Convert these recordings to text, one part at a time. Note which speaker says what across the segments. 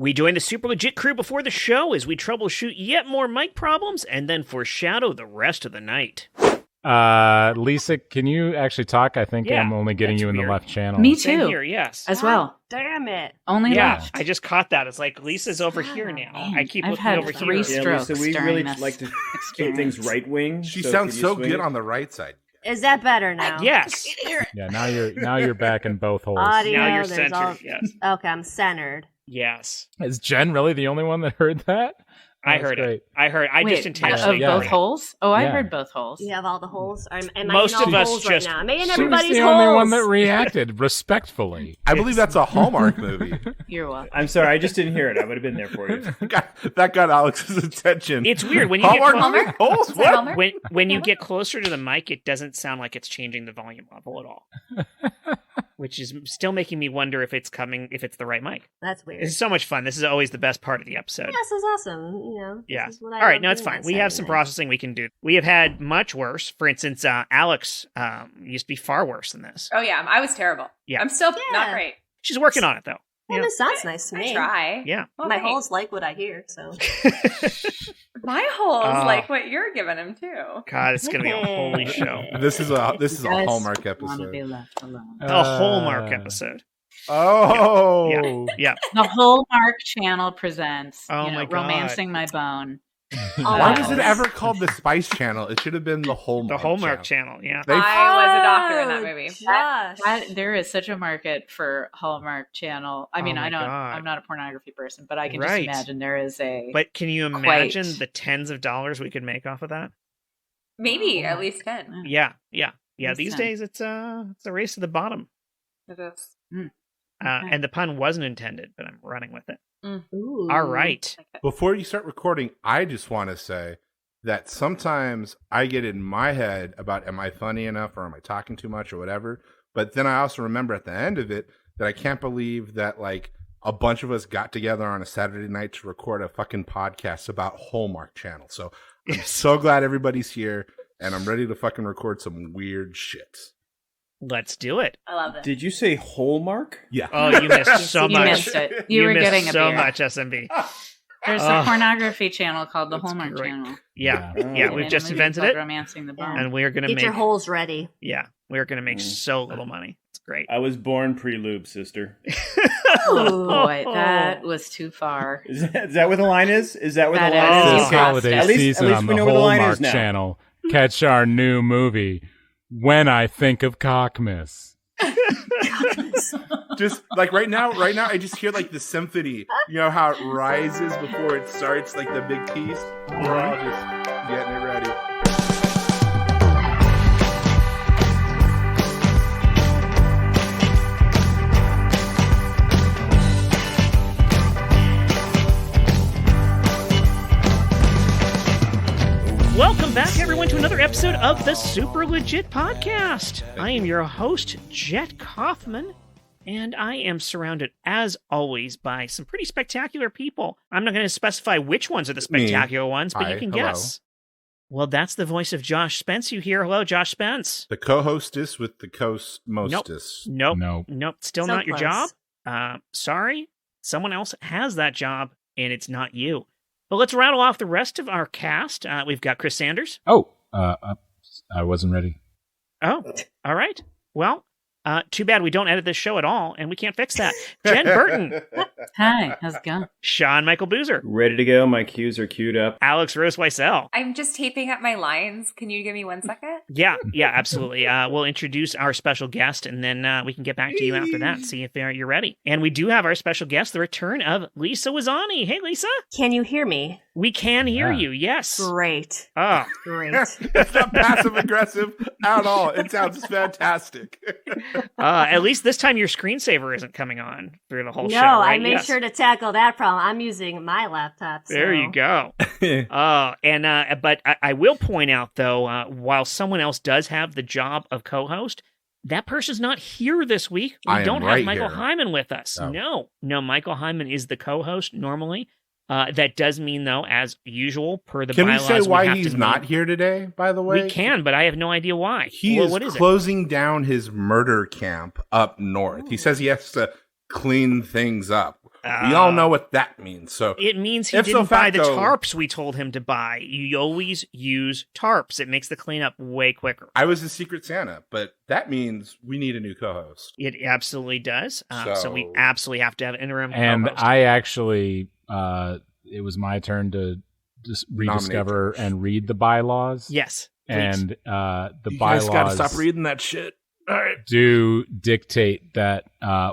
Speaker 1: We join the super legit crew before the show as we troubleshoot yet more mic problems and then foreshadow the rest of the night.
Speaker 2: Lisa, can you actually talk? I think I'm only getting you in the left channel.
Speaker 3: Me too.
Speaker 1: Same here, yes.
Speaker 3: As well.
Speaker 4: Damn it.
Speaker 3: Only left.
Speaker 1: I just caught that. It's like Lisa's over here now. I keep
Speaker 3: I've
Speaker 1: looking
Speaker 3: had
Speaker 1: over
Speaker 3: 3
Speaker 1: here.
Speaker 3: strokes
Speaker 5: Lisa, we
Speaker 3: during
Speaker 5: really
Speaker 3: this
Speaker 5: like to keep things right wing.
Speaker 6: She sounds so good on the right side.
Speaker 4: Is that better now?
Speaker 1: Yes.
Speaker 2: Yeah, now you're back in both holes.
Speaker 4: Audio,
Speaker 1: Now you're
Speaker 4: there's
Speaker 1: centered, yes.
Speaker 4: Okay, I'm centered.
Speaker 1: Yes.
Speaker 2: Is Jen really the only one that heard that?
Speaker 1: I heard it. I
Speaker 3: Wait,
Speaker 1: just intentionally
Speaker 3: of both
Speaker 1: heard it.
Speaker 3: holes? Oh, I
Speaker 2: Yeah.
Speaker 3: heard both holes.
Speaker 4: You have all the holes? Am I
Speaker 1: Most
Speaker 4: in all
Speaker 1: of
Speaker 4: the
Speaker 1: us
Speaker 4: holes
Speaker 1: just-
Speaker 4: right now? Am I in
Speaker 2: She was
Speaker 4: everybody's
Speaker 2: the
Speaker 4: holes?
Speaker 2: only one that reacted respectfully.
Speaker 6: I believe that's a Hallmark movie.
Speaker 3: You're welcome.
Speaker 5: I'm sorry, I just didn't hear it. I would have been there for you.
Speaker 6: that got Alex's attention.
Speaker 1: It's weird when you
Speaker 6: Hallmark
Speaker 1: get
Speaker 6: movie? Holes?
Speaker 3: Is that
Speaker 6: What?
Speaker 3: Hallmark?
Speaker 1: when you get closer to the mic, it doesn't sound like it's changing the volume level at all. Which is still making me wonder if it's the right mic.
Speaker 4: That's weird.
Speaker 1: This is so much fun. This is always the best part of the episode.
Speaker 4: Yeah, this is awesome.
Speaker 1: Yeah.
Speaker 4: This is what I
Speaker 1: All right,
Speaker 4: love
Speaker 1: no, it's
Speaker 4: doing
Speaker 1: fine.
Speaker 4: on
Speaker 1: We have some
Speaker 4: Saturday.
Speaker 1: processing we can do. We have had much worse. For instance, Alex used to be far worse than this.
Speaker 7: Oh yeah, I was terrible.
Speaker 1: Yeah.
Speaker 7: I'm still
Speaker 4: Yeah.
Speaker 7: not great.
Speaker 1: She's working on it, though.
Speaker 4: Well,
Speaker 1: Yeah.
Speaker 4: this sounds nice to me.
Speaker 7: I try.
Speaker 1: Yeah.
Speaker 7: Well,
Speaker 4: My
Speaker 7: thanks.
Speaker 4: holes like what I hear, so.
Speaker 7: My holes
Speaker 1: Oh.
Speaker 7: like what you're giving them too.
Speaker 1: God, it's gonna be a holy show.
Speaker 6: This is a
Speaker 3: Guys
Speaker 6: Hallmark
Speaker 3: want to
Speaker 6: episode.
Speaker 3: be left alone.
Speaker 1: A Hallmark episode.
Speaker 6: Oh,
Speaker 1: Yeah.
Speaker 3: The Hallmark Channel presents
Speaker 1: Oh my God.
Speaker 3: Romancing My Bone.
Speaker 6: Why was it ever called the Spice Channel? It should have been the Hallmark.
Speaker 1: The Hallmark channel. Yeah.
Speaker 6: They-
Speaker 7: I was a doctor in that movie.
Speaker 4: Josh.
Speaker 3: There is such a market for Hallmark Channel. I mean,
Speaker 1: Oh my
Speaker 3: I don't.
Speaker 1: God.
Speaker 3: I'm not a pornography person, but I can
Speaker 1: Right.
Speaker 3: just imagine there is a.
Speaker 1: But can you imagine the tens of dollars we could make off of that?
Speaker 7: Maybe at least 10.
Speaker 1: Yeah.
Speaker 3: That's
Speaker 1: These
Speaker 3: 10.
Speaker 1: days, it's a race to the bottom.
Speaker 7: It is.
Speaker 3: Okay.
Speaker 1: And the pun wasn't intended, but I'm running with it.
Speaker 4: Ooh.
Speaker 1: All right.
Speaker 6: Before you start recording, I just want to say that sometimes I get in my head about am I funny enough or am I talking too much or whatever. But then I also remember at the end of it that I can't believe that like a bunch of us got together on a Saturday night to record a fucking podcast about Hallmark Channel. So I'm so glad everybody's here and I'm ready to fucking record some weird shit.
Speaker 1: Let's do it.
Speaker 7: I love it.
Speaker 5: Did you say Hallmark?
Speaker 6: Yeah.
Speaker 1: Oh, you missed so
Speaker 3: You
Speaker 1: much.
Speaker 3: missed it. You were
Speaker 1: missed
Speaker 3: getting a
Speaker 1: so
Speaker 3: beer.
Speaker 1: much, SMB.
Speaker 3: There's a pornography channel called the Hallmark
Speaker 1: great.
Speaker 3: Channel.
Speaker 1: Yeah,
Speaker 5: Yeah.
Speaker 1: we've
Speaker 3: And
Speaker 1: just
Speaker 3: a movie
Speaker 1: invented
Speaker 3: called
Speaker 1: it,
Speaker 3: Romancing the Bone.
Speaker 1: and we're gonna
Speaker 4: Get
Speaker 1: make.
Speaker 4: your holes ready.
Speaker 1: Yeah, we're gonna make so little money. It's great.
Speaker 5: I was born pre-lube, sister.
Speaker 3: Oh boy, that was too far.
Speaker 5: Is that what the line is? Is that what
Speaker 3: That
Speaker 5: the line
Speaker 3: is.
Speaker 5: is?
Speaker 3: You
Speaker 2: This
Speaker 3: crossed
Speaker 2: holiday
Speaker 3: it.
Speaker 5: At least
Speaker 2: season on
Speaker 5: we
Speaker 2: the
Speaker 5: know where the line
Speaker 2: Hallmark
Speaker 5: is now.
Speaker 2: Channel. Catch our new movie, When I Think of Cockmas.
Speaker 6: Just like right now, I just hear like the symphony. You know how it rises before it starts, like the big piece. We're all just getting it ready.
Speaker 1: Welcome back, everyone, to another episode of the Super Legit Podcast. I am your host, Jet Kaufman, and I am surrounded, as always, by some pretty spectacular people. I'm not going to specify which ones are the spectacular ones, but
Speaker 6: Hi,
Speaker 1: you can
Speaker 6: hello.
Speaker 1: guess. Well, that's the voice of Josh Spence you hear. Hello, Josh Spence.
Speaker 6: The co-hostess with the co-mostess.
Speaker 1: Nope.
Speaker 2: No.
Speaker 1: Still
Speaker 4: So
Speaker 1: not your
Speaker 4: close.
Speaker 1: job. Sorry. Someone else has that job, and it's not you. But let's rattle off the rest of our cast. We've got Chris Sanders.
Speaker 2: Oh, I wasn't ready.
Speaker 1: Oh, all right. Well, too bad we don't edit this show at all, and we can't fix that. Jen Burton,
Speaker 3: Hi, how's it going?
Speaker 1: Sean Michael Boozer,
Speaker 5: Ready to go. My cues are queued up.
Speaker 1: Alex Rose Wiesel.
Speaker 7: I'm just taping up my lines. Can you give me 1 second?
Speaker 1: Yeah, absolutely. We'll introduce our special guest, and then we can get back to you after that, see if you're ready. And we do have our special guest, the return of Lisa Wyczesany. Hey, Lisa.
Speaker 4: Can you hear me?
Speaker 1: We can hear
Speaker 2: Yeah.
Speaker 1: you, yes.
Speaker 4: Great.
Speaker 1: Oh,
Speaker 4: Great.
Speaker 6: It's not passive aggressive at all. It sounds fantastic.
Speaker 1: at least this time your screensaver isn't coming on through the whole
Speaker 4: No,
Speaker 1: show, right?
Speaker 4: I made
Speaker 1: Yes.
Speaker 4: sure to tackle that problem. I'm using my laptop. So.
Speaker 1: There you go. But I will point out, though, while someone else does have the job of co-host, that person's not here this week. We
Speaker 6: I am
Speaker 1: don't have
Speaker 6: right
Speaker 1: Michael
Speaker 6: here.
Speaker 1: Hyman with us.
Speaker 6: Oh.
Speaker 1: No, Michael Hyman is the co-host normally. That does mean, though, as usual, per the
Speaker 6: Can we
Speaker 1: bylaws,
Speaker 6: say why
Speaker 1: have
Speaker 6: he's
Speaker 1: to
Speaker 6: not
Speaker 1: meet.
Speaker 6: here today, by the way?
Speaker 1: We can, but I have no idea why.
Speaker 6: He
Speaker 1: Well,
Speaker 6: is
Speaker 1: what is it?
Speaker 6: closing down his murder camp up north. He says he has to clean things up. We all know what that means. So
Speaker 1: It means he
Speaker 6: Ipso
Speaker 1: didn't buy the
Speaker 6: facto-
Speaker 1: tarps we told him to buy. You always use tarps. It makes the cleanup way quicker.
Speaker 6: I was the Secret Santa, but that means we need a new co-host.
Speaker 1: It absolutely does. So we
Speaker 6: So-
Speaker 1: absolutely have to have an interim
Speaker 2: And
Speaker 1: co-host.
Speaker 2: I actually, it was my turn to just rediscover and read the bylaws.
Speaker 1: Yes. Please.
Speaker 2: And the bylaws
Speaker 6: reading that shit. All right.
Speaker 2: do dictate that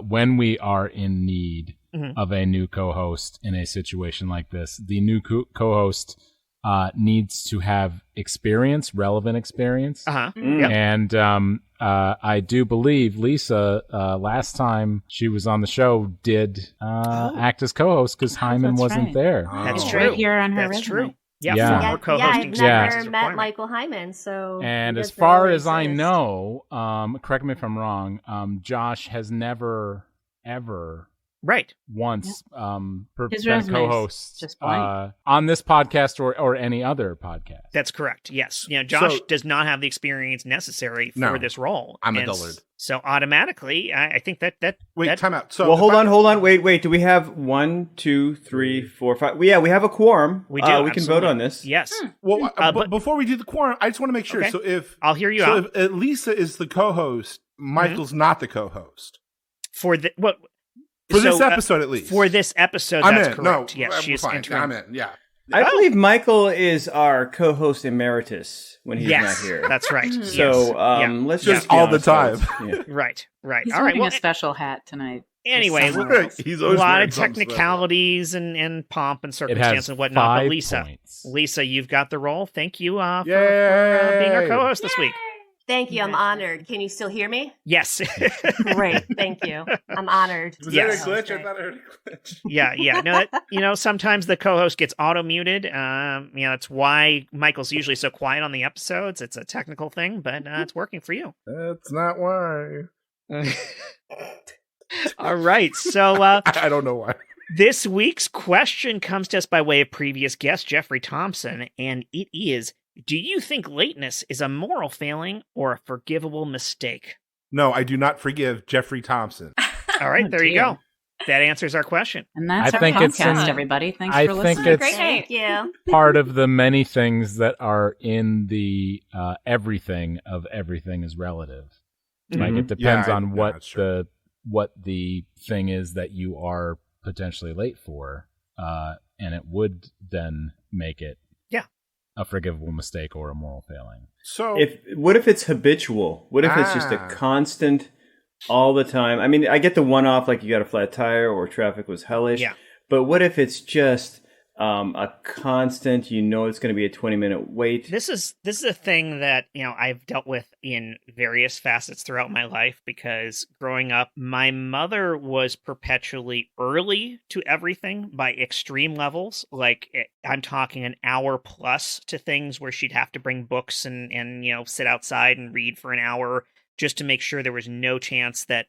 Speaker 2: when we are in need
Speaker 1: Mhm.
Speaker 2: of a new co-host in a situation like this, the new co-host needs to have experience, relevant experience.
Speaker 1: Uh-huh.
Speaker 5: Mm.
Speaker 1: Yep.
Speaker 2: And I do believe Lisa, last time she was on the show, did act as co-host because Hyman
Speaker 3: that's
Speaker 2: wasn't
Speaker 3: right.
Speaker 2: there.
Speaker 1: That's
Speaker 6: Oh.
Speaker 1: true.
Speaker 3: Right here on her
Speaker 1: That's
Speaker 3: resume.
Speaker 1: true. Yeah,
Speaker 2: Yeah.
Speaker 1: former
Speaker 4: Yeah,
Speaker 1: co-hosting
Speaker 4: I've
Speaker 2: Yeah.
Speaker 4: never met Michael Hyman, so
Speaker 2: And
Speaker 4: he
Speaker 2: as
Speaker 4: doesn't
Speaker 2: far
Speaker 4: really
Speaker 2: as I
Speaker 4: exist.
Speaker 2: know, correct me if I'm wrong, Josh has never, ever
Speaker 1: Right.
Speaker 2: once
Speaker 3: His
Speaker 2: been
Speaker 3: resume's
Speaker 2: co-host
Speaker 3: just blank.
Speaker 2: on this podcast or any other podcast.
Speaker 1: That's correct. Yes. Josh
Speaker 6: So-
Speaker 1: does not have the experience necessary for
Speaker 6: No.
Speaker 1: this role.
Speaker 6: I'm a
Speaker 1: And
Speaker 6: dullard.
Speaker 1: So automatically, I think that
Speaker 6: Wait, time out. So
Speaker 5: Well, hold
Speaker 6: if I-
Speaker 5: on. Wait. Do we have 1, 2, 3, 4, 5? Well, yeah, we have a quorum.
Speaker 1: we do.
Speaker 5: We can vote
Speaker 1: absolutely.
Speaker 5: on this.
Speaker 1: Yes.
Speaker 6: Well,
Speaker 1: but-
Speaker 6: but before we do the quorum, I just want to make sure.
Speaker 1: Okay.
Speaker 6: So if
Speaker 1: I'll hear you out.
Speaker 6: if Lisa is the co-host, Michael's not the co-host
Speaker 1: For the what?
Speaker 6: for
Speaker 1: so,
Speaker 6: this episode, at least.
Speaker 1: For this episode,
Speaker 6: I'm
Speaker 1: that's
Speaker 6: in.
Speaker 1: correct.
Speaker 6: No,
Speaker 1: Yes,
Speaker 6: we're
Speaker 1: she's
Speaker 6: fine.
Speaker 1: interim.
Speaker 6: I'm in. Yeah.
Speaker 5: I
Speaker 1: Oh.
Speaker 5: believe Michael is our co-host emeritus when he's
Speaker 1: Yes,
Speaker 5: not here.
Speaker 1: that's right.
Speaker 3: Mhm.
Speaker 1: Yes.
Speaker 5: So
Speaker 1: Yeah.
Speaker 5: let's
Speaker 6: Just
Speaker 5: just be
Speaker 6: all the
Speaker 5: honest, though.
Speaker 6: time.
Speaker 5: It's- yeah.
Speaker 1: Right.
Speaker 3: He's
Speaker 1: All right.
Speaker 3: wearing
Speaker 1: Well,
Speaker 3: a special hat tonight.
Speaker 1: anyway,
Speaker 3: Just somewhere else.
Speaker 6: He's
Speaker 1: a
Speaker 6: always
Speaker 1: lot
Speaker 6: wearing
Speaker 1: of
Speaker 6: something special.
Speaker 1: technicalities and pomp and
Speaker 2: It
Speaker 1: circumstance
Speaker 2: has
Speaker 1: and whatnot.
Speaker 2: 5
Speaker 1: But Lisa,
Speaker 2: points.
Speaker 1: Lisa, you've got the role. Thank you for being our
Speaker 6: Yay.
Speaker 1: co-host this week.
Speaker 4: Thank you. I'm honored. Can you still hear me?
Speaker 1: Yes.
Speaker 4: Great. Thank you. I'm honored.
Speaker 6: Was
Speaker 1: Yes.
Speaker 6: that a glitch? I thought I heard a glitch.
Speaker 1: Yeah. No, sometimes the co-host gets auto-muted. That's why Michael's usually so quiet on the episodes. It's a technical thing, but it's working for you.
Speaker 6: That's not why.
Speaker 1: All right. So
Speaker 6: I don't know why.
Speaker 1: this week's question comes to us by way of previous guest Jeffrey Thompson, and it is: do you think lateness is a moral failing or a forgivable mistake?
Speaker 6: No, I do not forgive Jeffrey Thompson.
Speaker 1: All right,
Speaker 3: Oh,
Speaker 1: there you
Speaker 3: dear.
Speaker 1: go. That answers our question.
Speaker 3: And that's
Speaker 2: I
Speaker 3: our
Speaker 2: think it's
Speaker 3: podcast,
Speaker 7: in-
Speaker 3: everybody. Thanks
Speaker 2: I
Speaker 3: for
Speaker 2: think
Speaker 3: listening.
Speaker 2: it's-
Speaker 7: Great night.
Speaker 4: Thank you.
Speaker 2: Part of the many things that are in the everything of everything is relative. Like it depends
Speaker 6: Yeah,
Speaker 2: on
Speaker 6: that's true.
Speaker 2: what the thing is that you are potentially late for, and it would then make it a forgivable mistake or a moral failing.
Speaker 6: So
Speaker 5: What if it's habitual? What if it's just a
Speaker 6: Ah.
Speaker 5: constant all the time? I mean, I get the one-off, like you got a flat tire or traffic was hellish.
Speaker 1: Yeah.
Speaker 5: But what if it's just a constant? You know, it's going to be a 20-minute wait.
Speaker 1: This is a thing that I've dealt with in various facets throughout my life, because growing up, my mother was perpetually early to everything by extreme levels. Like I'm talking an hour plus to things where she'd have to bring books and sit outside and read for an hour just to make sure there was no chance that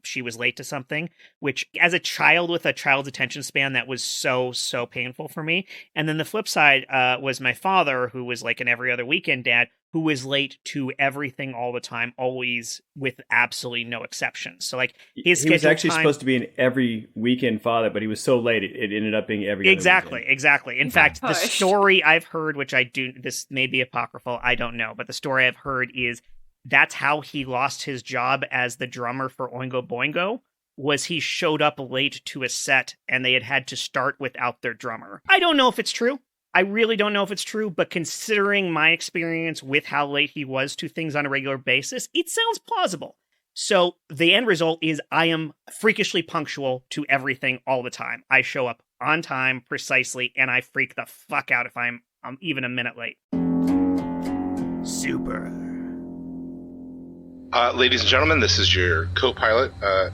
Speaker 1: she was late to something, which as a child with a child's attention span, that was so painful for me. And then the flip side was my father, who was like an every other weekend dad, who was late to everything all the time, always with absolutely no exceptions. So like his
Speaker 5: He was
Speaker 1: schedule
Speaker 5: actually
Speaker 1: time-
Speaker 5: supposed to be an every weekend father, but he was so late it ended up being every other
Speaker 1: Exactly.
Speaker 5: weekend.
Speaker 1: In fact, the
Speaker 7: Pushed.
Speaker 1: story I've heard, which this may be apocryphal, I don't know, but the story I've heard is that's how he lost his job as the drummer for Oingo Boingo, was he showed up late to a set and they had to start without their drummer. I don't know if it's true. I really don't know if it's true, but considering my experience with how late he was to things on a regular basis, it sounds plausible. So the end result is I am freakishly punctual to everything all the time. I show up on time precisely, and I freak the fuck out if I'm even a minute late. Super.
Speaker 6: Ladies and gentlemen, this is your co-pilot,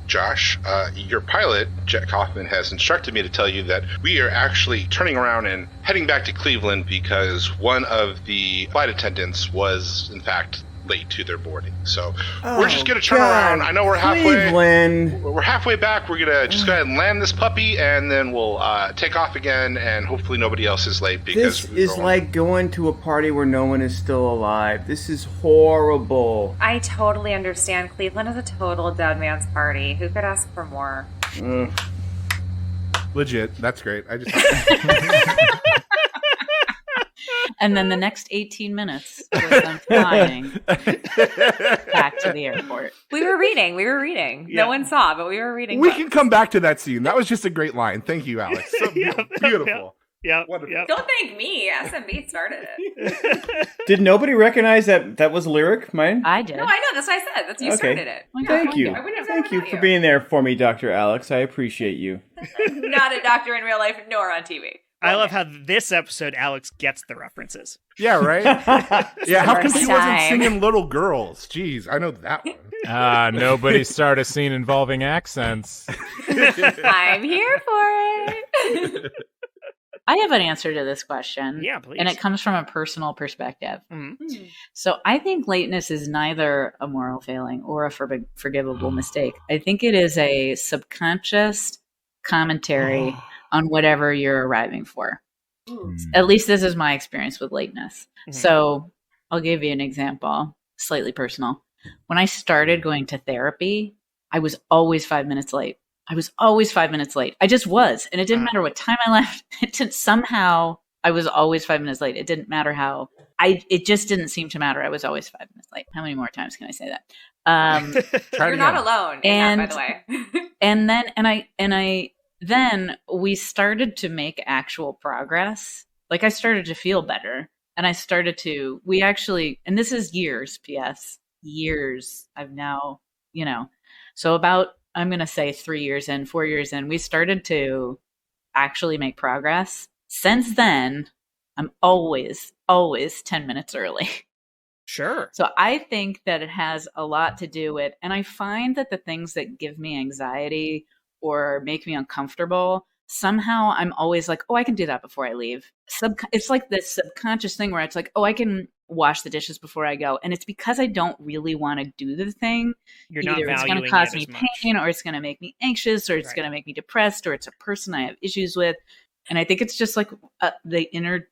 Speaker 6: Josh. Your pilot, Jet Kaufman, has instructed me to tell you that we are actually turning around and heading back to Cleveland because one of the flight attendants was, in fact, late to their boarding. So we're just going to turn around. I know we're halfway.
Speaker 5: Cleveland.
Speaker 6: We're halfway back. We're going to just go ahead and land this puppy, and then we'll take off again, and hopefully nobody else is late because
Speaker 5: This
Speaker 6: we're
Speaker 5: is
Speaker 6: going-
Speaker 5: like going to a party where no one is still alive. This is horrible.
Speaker 7: I totally understand. Cleveland is a total dead man's party. Who could ask for more?
Speaker 5: Ugh.
Speaker 6: Legit. That's great. I just.
Speaker 3: And then the next 18 minutes was them flying back to the airport.
Speaker 7: We were reading.
Speaker 1: Yeah.
Speaker 7: No one saw, but we were reading.
Speaker 6: We
Speaker 7: books.
Speaker 6: can come back to that scene. That was just a great line. Thank you, Alex. So beautiful.
Speaker 1: Yeah.
Speaker 6: Wonderful.
Speaker 1: Yeah.
Speaker 7: Don't thank me. SMB started it.
Speaker 5: Did nobody recognize that was lyric, mine?
Speaker 3: I did.
Speaker 7: No, I know. That's what I said. That's you started it.
Speaker 3: Oh,
Speaker 5: Thank you.
Speaker 7: I wouldn't have
Speaker 5: Thank
Speaker 7: said
Speaker 5: you
Speaker 7: without
Speaker 5: for
Speaker 7: you.
Speaker 5: being there for me, Dr. Alex. I appreciate you.
Speaker 7: Not a doctor in real life, nor on TV.
Speaker 1: I love how this episode Alex gets the references.
Speaker 6: Yeah, right? Yeah, how come
Speaker 4: First
Speaker 6: he wasn't
Speaker 4: time.
Speaker 6: singing Little Girls? Jeez, I know that one.
Speaker 2: Nobody start a scene involving accents.
Speaker 7: I'm here for it.
Speaker 3: I have an answer to this question.
Speaker 1: Yeah, please.
Speaker 3: And it comes from a personal perspective.
Speaker 1: Mhm.
Speaker 3: So I think lateness is neither a moral failing or a forgivable mistake. I think it is a subconscious commentary on whatever you're arriving for. At least this is my experience with lateness.
Speaker 1: Mhm.
Speaker 3: So I'll give you an example, slightly personal. When I started going to therapy, I was always 5 minutes late. I just was. And it didn't matter what time I left. Somehow I was always 5 minutes late. It didn't matter how. It just didn't seem to matter. I was always 5 minutes late. How many more times can I say that?
Speaker 6: Try it
Speaker 7: You're not
Speaker 6: again.
Speaker 7: alone in that, by the way.
Speaker 3: And then we started to make actual progress. Like I started to feel better, and and this is years, P.S. years. I've now, so about, I'm going to say 4 years in, we started to actually make progress. Since then, I'm always 10 minutes early.
Speaker 1: Sure.
Speaker 3: So I think that it has a lot to do with, and I find that the things that give me anxiety or make me uncomfortable, somehow I'm always like, oh, I can do that before I leave. It's like this subconscious thing where it's like, oh, I can wash the dishes before I go. And it's because I don't really want to do the thing.
Speaker 1: You're not
Speaker 3: Either it's
Speaker 1: valuing
Speaker 3: going to cause
Speaker 1: it
Speaker 3: me
Speaker 1: as much.
Speaker 3: pain, or it's going to make me anxious, or it's
Speaker 1: Right.
Speaker 3: going to make me depressed, or it's a person I have issues with. And I think it's just like the inner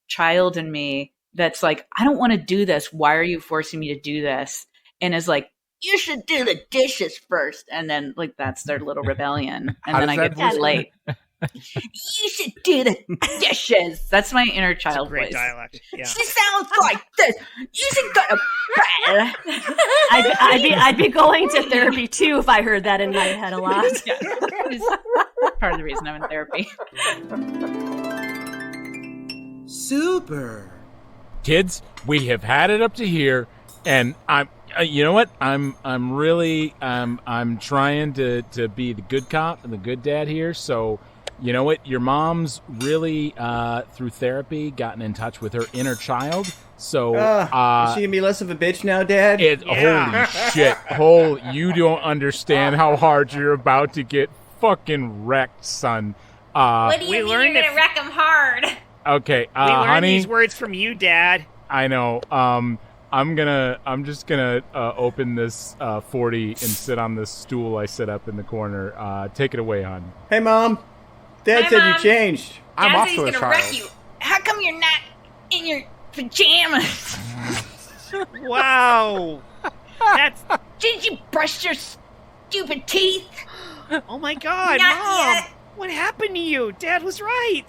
Speaker 3: child in me that's like, I don't want to do this. Why are you forcing me to do this? And is like, you should do the dishes first. And then like, that's their little rebellion. And
Speaker 6: How
Speaker 3: then
Speaker 6: does
Speaker 3: I
Speaker 6: that
Speaker 3: get
Speaker 6: voice
Speaker 3: too late. You should do the dishes. That's my inner
Speaker 1: It's a
Speaker 3: child
Speaker 1: great
Speaker 3: voice.
Speaker 1: dialect. Yeah.
Speaker 3: She sounds like this. You should go to
Speaker 4: I'd be going to therapy too if I heard that in my head a lot.
Speaker 3: Yeah. It's part of the reason I'm in therapy.
Speaker 8: Super.
Speaker 2: Kids, we have had it up to here, and I'm. You know what? I'm trying to be the good cop and the good dad here. So, you know what? Your mom's really through therapy gotten in touch with her inner child. So,
Speaker 5: Is she gonna be less of a bitch now, Dad?
Speaker 1: Yeah.
Speaker 2: Holy shit! You don't understand how hard you're about to get fucking wrecked, son.
Speaker 7: What do you
Speaker 1: we
Speaker 7: mean
Speaker 1: learned
Speaker 7: you're
Speaker 1: if-
Speaker 7: gonna wreck him hard?
Speaker 2: Okay,
Speaker 1: We learned
Speaker 2: honey.
Speaker 1: these words from you, Dad.
Speaker 2: I know. I'm just gonna open this 40 and sit on this stool I set up in the corner. Take it away, hon.
Speaker 5: Hey, Mom. Dad
Speaker 7: Hi,
Speaker 5: said
Speaker 7: Mom.
Speaker 5: you changed.
Speaker 6: I'm
Speaker 7: Dad
Speaker 6: also
Speaker 7: said
Speaker 6: a
Speaker 7: he's gonna wreck
Speaker 6: child.
Speaker 7: you.
Speaker 3: How come you're not in your pajamas?
Speaker 1: Wow. That's.
Speaker 3: Did you brush your stupid teeth?
Speaker 1: Oh my God,
Speaker 3: Not
Speaker 1: Mom.
Speaker 3: yet.
Speaker 1: What happened to you? Dad was right.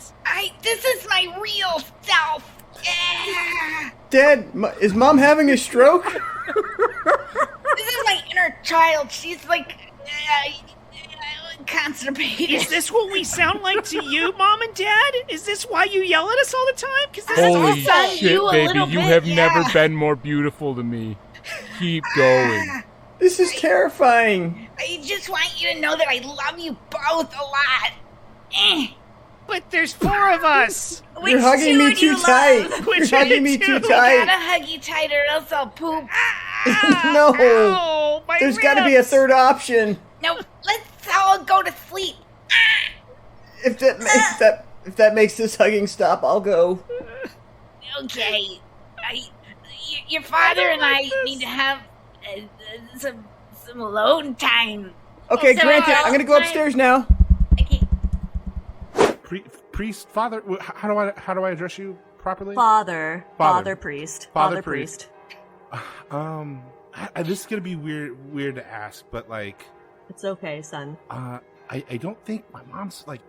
Speaker 3: This is my real self. Yeah.
Speaker 5: Dad, is Mom having a stroke?
Speaker 3: This is my inner child. She's like constipated.
Speaker 1: Is this what we sound like to you, Mom and Dad? Is this why you yell at us all the time? Because this
Speaker 2: Holy
Speaker 1: is awful.
Speaker 2: shit,
Speaker 3: you a
Speaker 2: baby!
Speaker 3: little
Speaker 2: You
Speaker 3: bit,
Speaker 2: have
Speaker 3: yeah.
Speaker 2: never been more beautiful to me. Keep going.
Speaker 5: This is terrifying.
Speaker 3: I just want you to know that I love you both a lot.
Speaker 1: But there's 4 of us.
Speaker 5: You're hugging me too tight. You're
Speaker 1: Which
Speaker 5: hugging me
Speaker 1: two?
Speaker 5: too tight.
Speaker 3: hug you tighter, or else I'll poop.
Speaker 5: No.
Speaker 1: Ow, my
Speaker 5: There's got to be a
Speaker 1: ribs.
Speaker 5: third option.
Speaker 3: No, let's all go to sleep.
Speaker 5: If that makes this hugging stop, I'll go.
Speaker 3: Okay, your father and I need to have some alone time.
Speaker 5: Okay,
Speaker 3: So,
Speaker 5: granted. I'm gonna go upstairs now.
Speaker 3: Okay.
Speaker 6: Priest, father. How do I address you properly?
Speaker 4: Father priest.
Speaker 6: Father priest. This is gonna be weird to ask, but like,
Speaker 4: It's okay, son.
Speaker 6: I don't think my mom's like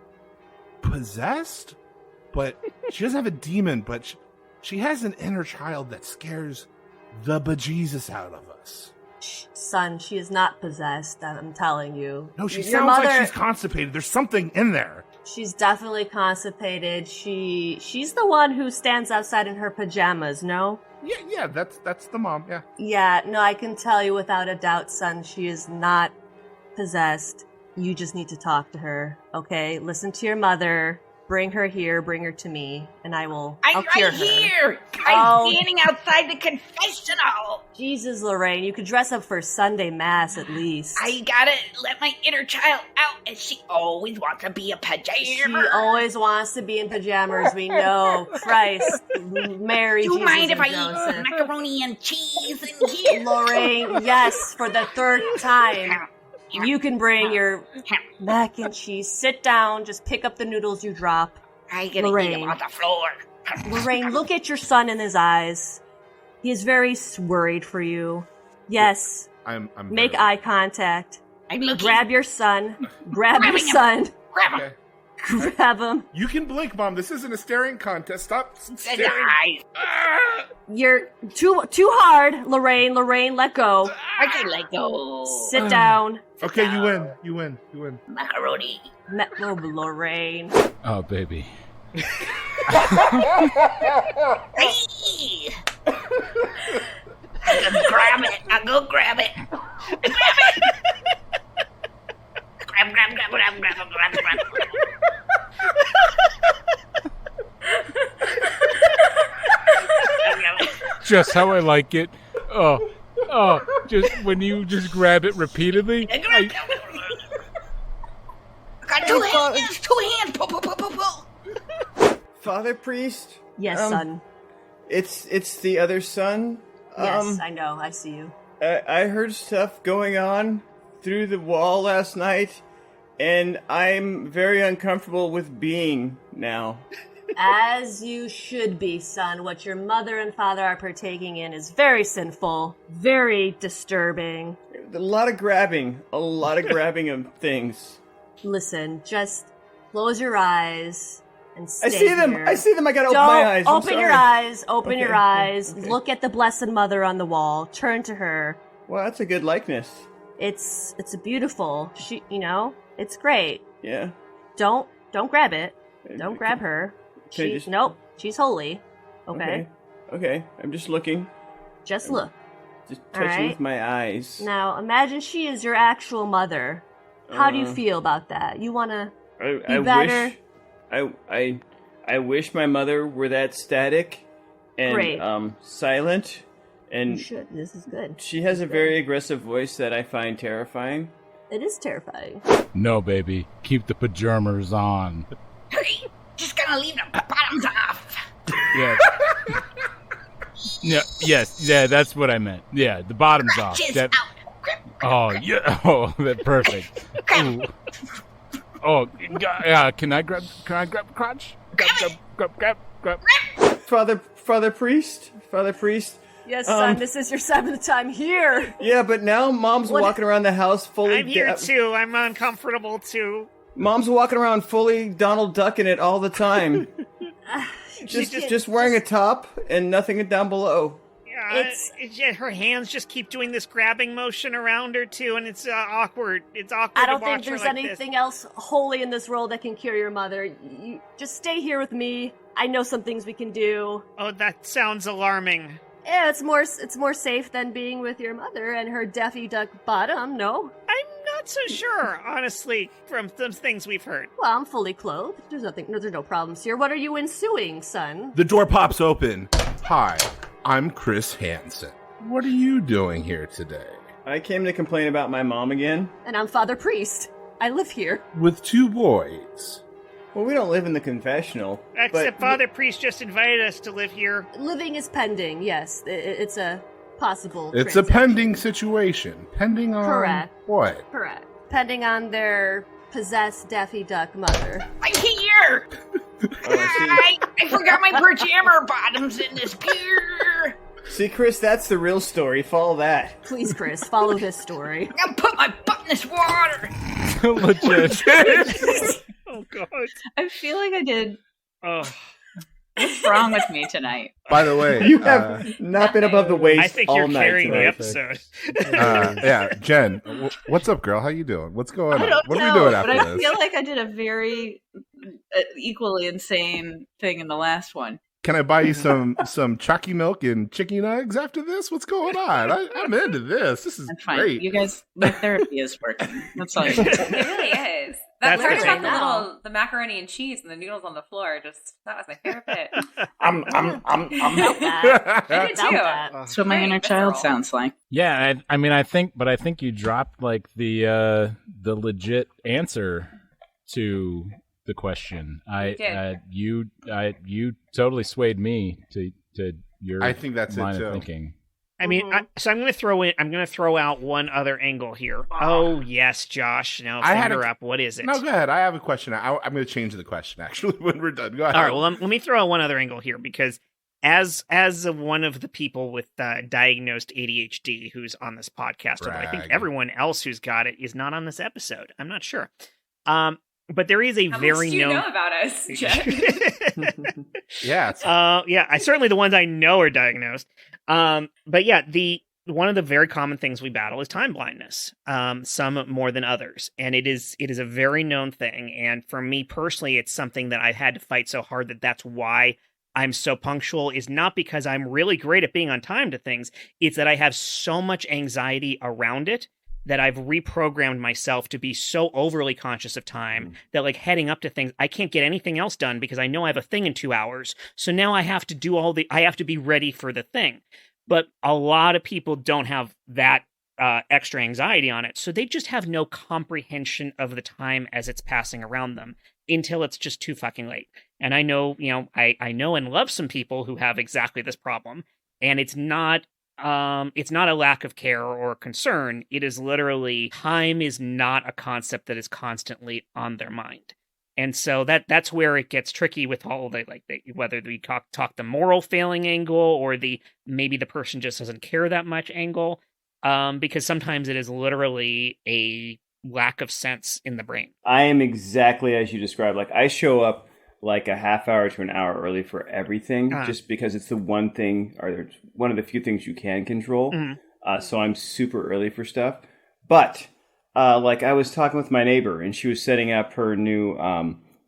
Speaker 6: possessed, but she doesn't have a demon, but she has an inner child that scares the bejesus out of us.
Speaker 4: Son, she is not possessed, I'm telling you.
Speaker 6: No, she
Speaker 4: Your
Speaker 6: sounds
Speaker 4: mother,
Speaker 6: like she's constipated. There's something in there.
Speaker 4: She's definitely constipated. She's the one who stands outside in her pajamas, no?
Speaker 6: Yeah, that's the mom, yeah.
Speaker 4: Yeah, no, I can tell you without a doubt, son, she is not possessed. You just need to talk to her, okay? Listen to your mother. Bring her here, bring her to me, and I'll cure her.
Speaker 7: Here. I'm standing outside the confessional.
Speaker 4: Jesus, Lorraine, you could dress up for Sunday Mass at least.
Speaker 7: I gotta let my inner child out, and she always wants to be a pajama.
Speaker 4: She always wants to be in pajamas, we know. Christ, Mary,
Speaker 7: Do you
Speaker 4: Jesus,
Speaker 7: mind if
Speaker 4: and
Speaker 7: I
Speaker 4: Joseph.
Speaker 7: eat macaroni and cheese in here?
Speaker 4: Lorraine, yes, for the third time. You can bring your mac and cheese. Sit down, just pick up the noodles you drop.
Speaker 7: I gotta eat them on the floor.
Speaker 4: Lorraine, look at your son in his eyes. He is very worried for you. Yes.
Speaker 6: I'm
Speaker 4: Make
Speaker 6: very-
Speaker 4: eye contact.
Speaker 7: I'm looking.
Speaker 4: Grab your son. Grab your
Speaker 7: Grabbing him.
Speaker 4: son.
Speaker 7: Grab him.
Speaker 6: Okay.
Speaker 4: Grab him.
Speaker 6: You can blink, Mom. This isn't a staring contest. Stop
Speaker 7: And
Speaker 6: staring.
Speaker 4: You're too hard, Lorraine. Lorraine, let go.
Speaker 7: I can let go.
Speaker 4: Sit down.
Speaker 6: Okay, you win. You win.
Speaker 7: Macaroni.
Speaker 4: Lorraine.
Speaker 2: Oh, baby.
Speaker 7: Hey! I'll go grab it. Grab.
Speaker 2: Just how I like it. Oh, just when you just grab it repeatedly.
Speaker 7: I got two hands. Pull.
Speaker 5: Father Priest?
Speaker 4: Yes, son.
Speaker 5: It's the other son?
Speaker 4: Yes, I know. I see you.
Speaker 5: I heard stuff going on through the wall last night, and I'm very uncomfortable with being now.
Speaker 4: As you should be, son. What your mother and father are partaking in is very sinful, very disturbing.
Speaker 5: A lot of grabbing of things.
Speaker 4: Listen, just close your eyes and stay
Speaker 5: I see them.
Speaker 4: here.
Speaker 5: I see them. I gotta open
Speaker 4: Don't
Speaker 5: my eyes. I'm
Speaker 4: open your
Speaker 5: sorry.
Speaker 4: eyes. Open
Speaker 5: Okay,
Speaker 4: your eyes.
Speaker 5: okay.
Speaker 4: Look at the Blessed Mother on the wall. Turn to her.
Speaker 5: Well, that's a good likeness.
Speaker 4: It's a beautiful. It's great.
Speaker 5: Yeah.
Speaker 4: Don't grab it. Don't grab her.
Speaker 5: Can I just-
Speaker 4: Nope. She's holy. Okay.
Speaker 5: Okay. I'm just looking.
Speaker 4: Just look.
Speaker 5: Just touching
Speaker 4: Alright.
Speaker 5: with my eyes.
Speaker 4: Now imagine she is your actual mother. How do you feel about that? You wanna
Speaker 5: I
Speaker 4: better?
Speaker 5: wish. I wish my mother were that static and
Speaker 4: Great.
Speaker 5: silent. And
Speaker 4: You should. This is good.
Speaker 5: she has a very aggressive voice that I find terrifying.
Speaker 4: It is terrifying.
Speaker 2: No, baby. Keep the pajamas on.
Speaker 7: Hey, just gonna leave the bottoms off.
Speaker 2: Yeah. Yeah, that's what I meant. Yeah, the bottom's off.
Speaker 7: Just
Speaker 2: That-
Speaker 7: out.
Speaker 2: oh, yeah. Oh, that's perfect. Ooh. Oh, yeah. Can I grab crotch? Grab.
Speaker 5: Father Priest?
Speaker 4: Yes, son. This is your 7th time here.
Speaker 5: Yeah, but now Mom's
Speaker 4: What-
Speaker 5: walking around the house fully...
Speaker 1: I'm here too. I'm uncomfortable too.
Speaker 5: Mom's walking around fully Donald Ducking it all the time. just wearing a top and nothing down below.
Speaker 1: Yeah, her hands just keep doing this grabbing motion around her too, and it's awkward. It's awkward.
Speaker 4: I don't
Speaker 1: to
Speaker 4: think
Speaker 1: watch her
Speaker 4: there's
Speaker 1: like
Speaker 4: anything else holy in this world that can cure your mother. You just stay here with me. I know some things we can do.
Speaker 1: This. Oh, that sounds alarming.
Speaker 4: Yeah, it's more safe than being with your mother and her Daffy Duck bottom. No.
Speaker 1: I'm not so sure, honestly, from some things we've heard.
Speaker 4: Well, I'm fully clothed. There's no problems here. What are you ensuing, son?
Speaker 6: The door pops open. Hi, I'm Chris Hansen. What are you doing here today?
Speaker 5: I came to complain about my mom again.
Speaker 4: And I'm Father Priest. I live here.
Speaker 6: With 2 boys.
Speaker 5: Well, we don't live in the confessional.
Speaker 1: Except
Speaker 5: but
Speaker 1: Father Priest just invited us to live here.
Speaker 4: Living is pending. Yes, it's a possible.
Speaker 6: It's a
Speaker 4: transaction.
Speaker 6: pending situation. Pending on
Speaker 4: Correct.
Speaker 6: what?
Speaker 4: Correct. Pending on their possessed Daffy Duck mother.
Speaker 7: I'm here. I forgot my pajama bottoms in this beer.
Speaker 5: See, Chris, that's the real story. Follow that.
Speaker 4: Please, Chris, follow this story.
Speaker 7: Now put my butt in this water.
Speaker 2: Legit.
Speaker 1: Oh God!
Speaker 3: I feel like I did.
Speaker 1: Oh.
Speaker 3: What's wrong with me tonight?
Speaker 6: By the way,
Speaker 5: You have not been above the waist
Speaker 1: I think
Speaker 5: all
Speaker 1: you're
Speaker 5: night
Speaker 1: carrying the
Speaker 5: tonight.
Speaker 1: episode.
Speaker 6: yeah, Jen, what's up, girl? How you doing? What's going
Speaker 3: I
Speaker 6: on?
Speaker 3: don't
Speaker 6: What
Speaker 3: know,
Speaker 6: are we doing
Speaker 3: but
Speaker 6: after
Speaker 3: I
Speaker 6: this?
Speaker 3: feel like I did a very equally insane thing in the last one.
Speaker 6: Can I buy you some chalky milk and chicken eggs after this? What's going on? I'm into this. This is
Speaker 3: That's fine.
Speaker 6: great.
Speaker 3: You guys, my therapy is working. That's all you need.
Speaker 8: It really is. That
Speaker 1: That's
Speaker 8: part
Speaker 1: great.
Speaker 8: about the macaroni and cheese and the noodles on the floor, that was my favorite bit.
Speaker 4: Felt that.
Speaker 8: I did
Speaker 4: Felt
Speaker 8: too.
Speaker 4: that.
Speaker 3: That's what my
Speaker 8: Very
Speaker 3: inner child
Speaker 8: visceral.
Speaker 3: sounds like.
Speaker 2: Yeah, I think you dropped like the legit answer to the question. You totally swayed me to your
Speaker 6: I think that's it,
Speaker 2: line
Speaker 6: too.
Speaker 2: of thinking.
Speaker 1: I mean, so I'm going to throw out one other angle here. Oh yes, Josh. Now fire up. What is it?
Speaker 6: No, go ahead. I have a question. I'm going to change the question actually when we're done. Go ahead.
Speaker 1: All right. Well, let me throw out one other angle here because as one of the people with diagnosed ADHD who's on this podcast, although I think
Speaker 6: Brag.
Speaker 1: everyone else who's got it is not on this episode. I'm not sure. But there is a
Speaker 8: How
Speaker 1: very
Speaker 8: much do you
Speaker 1: known.
Speaker 8: know about us, Jen?
Speaker 6: Yeah. It's,
Speaker 1: I certainly the ones I know are diagnosed. But yeah, one of the very common things we battle is time blindness. Some more than others, and it is a very known thing. And for me personally, it's something that I've had to fight so hard that's why I'm so punctual. Is not because I'm really great at being on time to things. It's that I have so much anxiety around it that I've reprogrammed myself to be so overly conscious of time that like heading up to things, I can't get anything else done because I know I have a thing in 2 hours. So now I have to I have to be ready for the thing. But a lot of people don't have that extra anxiety on it. So they just have no comprehension of the time as it's passing around them until it's just too fucking late. And I know, I know and love some people who have exactly this problem. And it's not a lack of care or concern. It is literally time is not a concept that is constantly on their mind. And so that's where it gets tricky with all whether we talk the moral failing angle or maybe the person just doesn't care that much angle, because sometimes it is literally a lack of sense in the brain.
Speaker 5: I am exactly as you described. Like I show up like a half hour to an hour early for everything, just because it's the one thing, or it's one of the few things you can control. So I'm super early for stuff. But like I was talking with my neighbor, and she was setting up her new